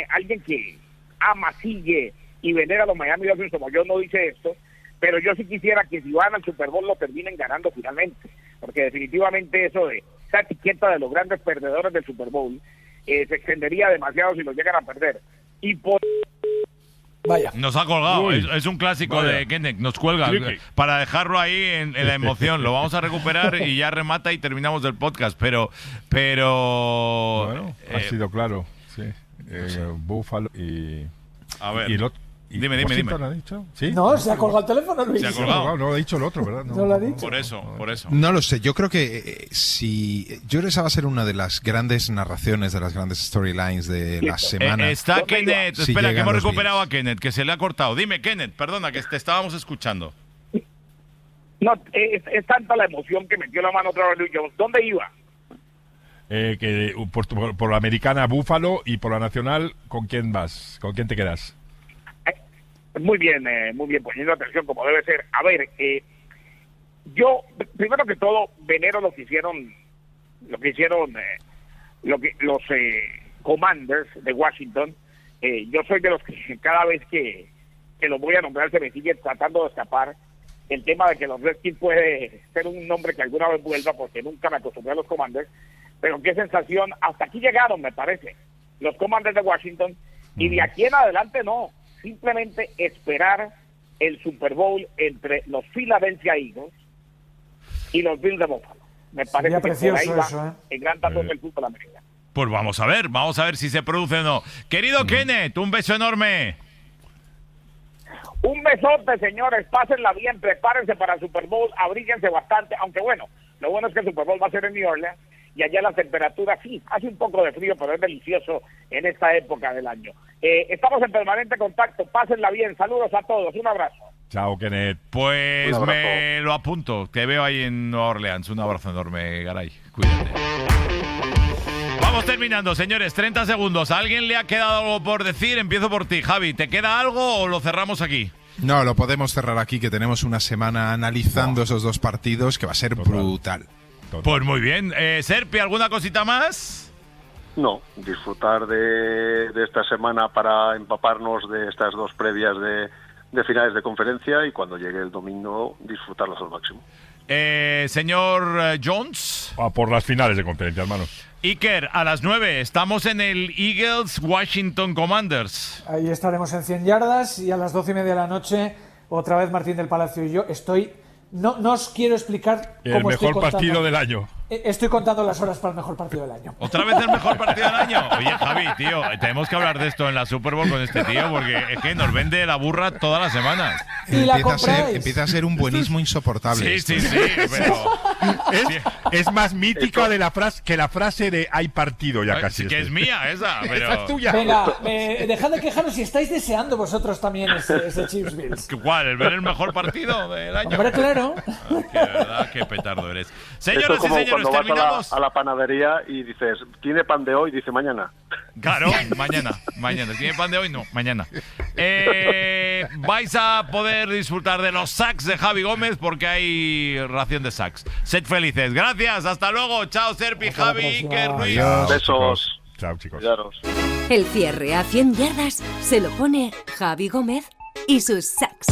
alguien que ama, sigue y venera a los Miami Dolphins como yo no dice esto, pero yo sí quisiera que si van al Super Bowl lo terminen ganando finalmente, porque definitivamente eso de esa etiqueta de los grandes perdedores del Super Bowl se extendería demasiado si lo llegan a perder. Y por... Vaya. Nos ha colgado. Uy. Es un clásico Vaya. de Kenneth. Nos cuelga. Clique. Para dejarlo ahí en la emoción. Lo vamos a recuperar y ya remata y terminamos el podcast. Pero bueno, ha sido claro. Sí. Buffalo y... A ver. Y Dime. ¿Washington ha dicho? ¿Sí? No, se ha colgado el teléfono, Luis. Se ha colgado. No, ha dicho el otro, ¿verdad? No lo ha dicho. Por eso. No lo sé, yo creo que yo creo que esa va a ser una de las grandes narraciones, de las grandes storylines de la semana. Está Kenneth. Si Espera, que llegan hemos los recuperado Bills. a Kenneth, que se le ha cortado. Dime, Kenneth, perdona, que te estábamos escuchando. No, es tanta la emoción que metió la mano otra vez Luis Jones. ¿Dónde iba? Que por la americana Buffalo, y por la nacional, ¿con quién vas? ¿Con quién te quedas? Muy bien, poniendo atención como debe ser. A ver, yo, primero que todo, venero los Commanders de Washington. Yo soy de los que cada vez que los voy a nombrar se me sigue tratando de escapar el tema de que los Redskins puede ser un nombre que alguna vez vuelva, porque nunca me acostumbré a los Commanders, pero qué sensación, hasta aquí llegaron, me parece, los Commanders de Washington, y de aquí en adelante no. Simplemente esperar el Super Bowl entre los Philadelphia Eagles y los Bills de Buffalo. Me parece que por ahí va el gran dato del fútbol americano. Pues vamos a ver si se produce o no. Querido Kenneth, un beso enorme. Un besote, señores, pásenla bien, prepárense para el Super Bowl, abríguense bastante, aunque bueno, Lo bueno es que el Super Bowl va a ser en New Orleans y allá la temperatura sí, hace un poco de frío, pero es delicioso en esta época del año. Estamos en permanente contacto, pásenla bien, saludos a todos, un abrazo. Chao, Kenneth. Pues me lo apunto, te veo ahí en Nueva Orleans. Un abrazo enorme, Garay, cuídate. Vamos terminando, señores, 30 segundos. ¿A alguien le ha quedado algo por decir? Empiezo por ti, Javi. ¿Te queda algo o lo cerramos aquí? No, lo podemos cerrar aquí, que tenemos una semana analizando esos dos partidos que va a ser brutal. Pues muy bien. Serpi, ¿alguna cosita más? No, disfrutar de esta semana para empaparnos de estas dos previas de finales de conferencia y cuando llegue el domingo disfrutarlas al máximo. Señor Jones. Por las finales de conferencia, hermano. Iker, a las 9 estamos en el Eagles Washington Commanders. Ahí estaremos en 100 yardas y a las 12:30 de la noche otra vez Martín del Palacio y yo. No os quiero explicar cómo el estoy mejor contando. partido del año. Estoy contando las horas para el mejor partido del año. ¿Otra vez el mejor partido del año? Oye, Javi, tío, tenemos que hablar de esto en la Super Bowl con este tío porque es que nos vende la burra todas las semanas. Empieza a ser un buenismo insoportable. Sí, pero... Es más mítica de la frase que la frase de hay partido ya casi. Que es mía esa, pero... Esa es tuya. Venga, dejad de quejaros si estáis deseando vosotros también ese Chiefs Bills. ¿Cuál? ¿El ver el mejor partido del año? Hombre, claro. Qué verdad, qué petardo eres. Señoras Esto es como y señores, cuando terminamos. vas a la panadería y dices, ¿tiene pan de hoy? Dice mañana. Claro, mañana. ¿Tiene pan de hoy? No, mañana. Vais a poder disfrutar de los sacks de Javi Gómez porque hay ración de sacks. Sed felices. Gracias, hasta luego. Chao, Serpi, Javi, Iker, Luis. Besos. Chao, chicos. Cuidaros. El cierre a 100 yardas se lo pone Javi Gómez y sus sacks.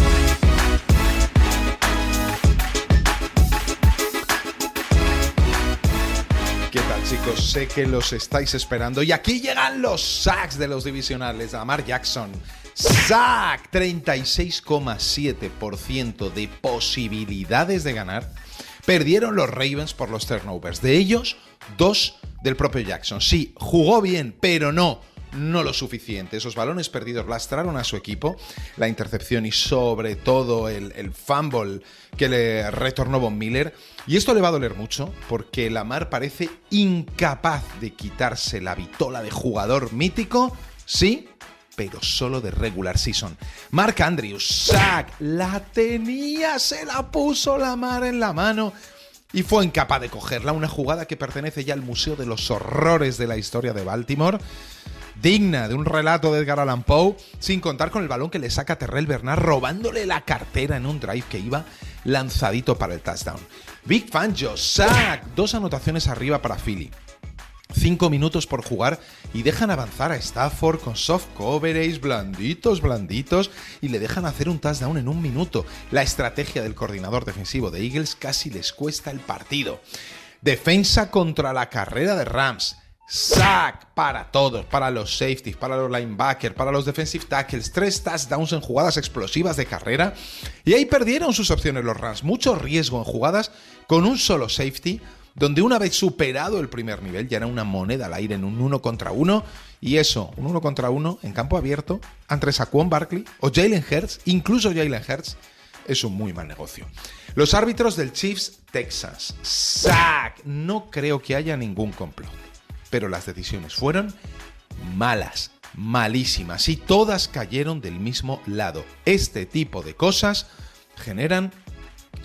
¿Qué tal, chicos? Sé que los estáis esperando. Y aquí llegan los sacks de los divisionales. Lamar Jackson. Sack, 36,7% de posibilidades de ganar. Perdieron los Ravens por los turnovers. De ellos, 2 del propio Jackson. Sí, jugó bien, pero no lo suficiente. Esos balones perdidos lastraron a su equipo. La intercepción y sobre todo el fumble que le retornó Von Miller. Y esto le va a doler mucho porque Lamar parece incapaz de quitarse la vitola de jugador mítico. Sí, pero solo de regular season. Mark Andrews, sack, la tenía, se la puso Lamar en la mano y fue incapaz de cogerla. Una jugada que pertenece ya al Museo de los Horrores de la historia de Baltimore. Digna de un relato de Edgar Allan Poe, sin contar con el balón que le saca Terrell Bernard robándole la cartera en un drive que iba lanzadito para el touchdown. Vic Fangio, sack, 2 anotaciones arriba para Philly. 5 minutos por jugar y dejan avanzar a Stafford con soft coverage, blanditos, y le dejan hacer un touchdown en 1 minuto. La estrategia del coordinador defensivo de Eagles casi les cuesta el partido. Defensa contra la carrera de Rams. Sack para todos, para los safeties, para los linebackers, para los defensive tackles. 3 touchdowns en jugadas explosivas de carrera. Y ahí perdieron sus opciones los Rams. Mucho riesgo en jugadas con un solo safety, donde una vez superado el primer nivel ya era una moneda al aire en un 1 contra 1. Y eso, un 1 contra 1 en campo abierto, entre Saquon Barkley o Jalen Hurts, incluso Jalen Hurts, es un muy mal negocio. Los árbitros del Chiefs Texans. Sack. No creo que haya ningún complot, pero las decisiones fueron malas, malísimas, y todas cayeron del mismo lado. Este tipo de cosas generan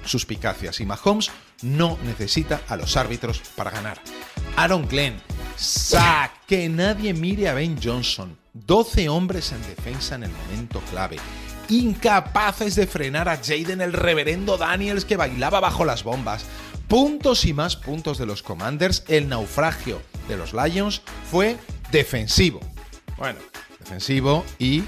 suspicacias y Mahomes no necesita a los árbitros para ganar. Aaron Glenn, sack, que nadie mire a Ben Johnson. 12 hombres en defensa en el momento clave. Incapaces de frenar a Jaden el reverendo Daniels que bailaba bajo las bombas. Puntos y más puntos de los Commanders. El naufragio de los Lions fue defensivo. Bueno, defensivo y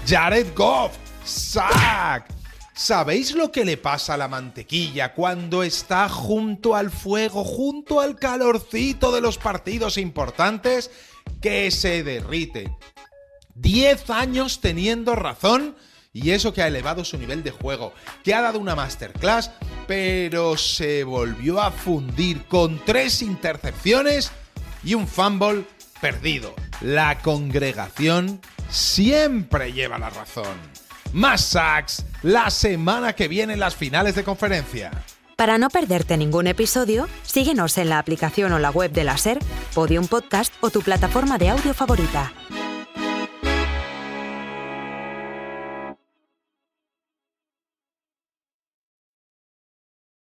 Jared Goff, sack. ¿Sabéis lo que le pasa a la mantequilla cuando está junto al fuego, junto al calorcito de los partidos importantes? Que se derrite. 10 años teniendo razón, y eso que ha elevado su nivel de juego, que ha dado una masterclass, pero se volvió a fundir con 3 intercepciones y un fumble perdido. La congregación siempre lleva la razón. Más sacks la semana que viene en las finales de conferencia. Para no perderte ningún episodio, síguenos en la aplicación o la web de la SER, Podium Podcast o tu plataforma de audio favorita.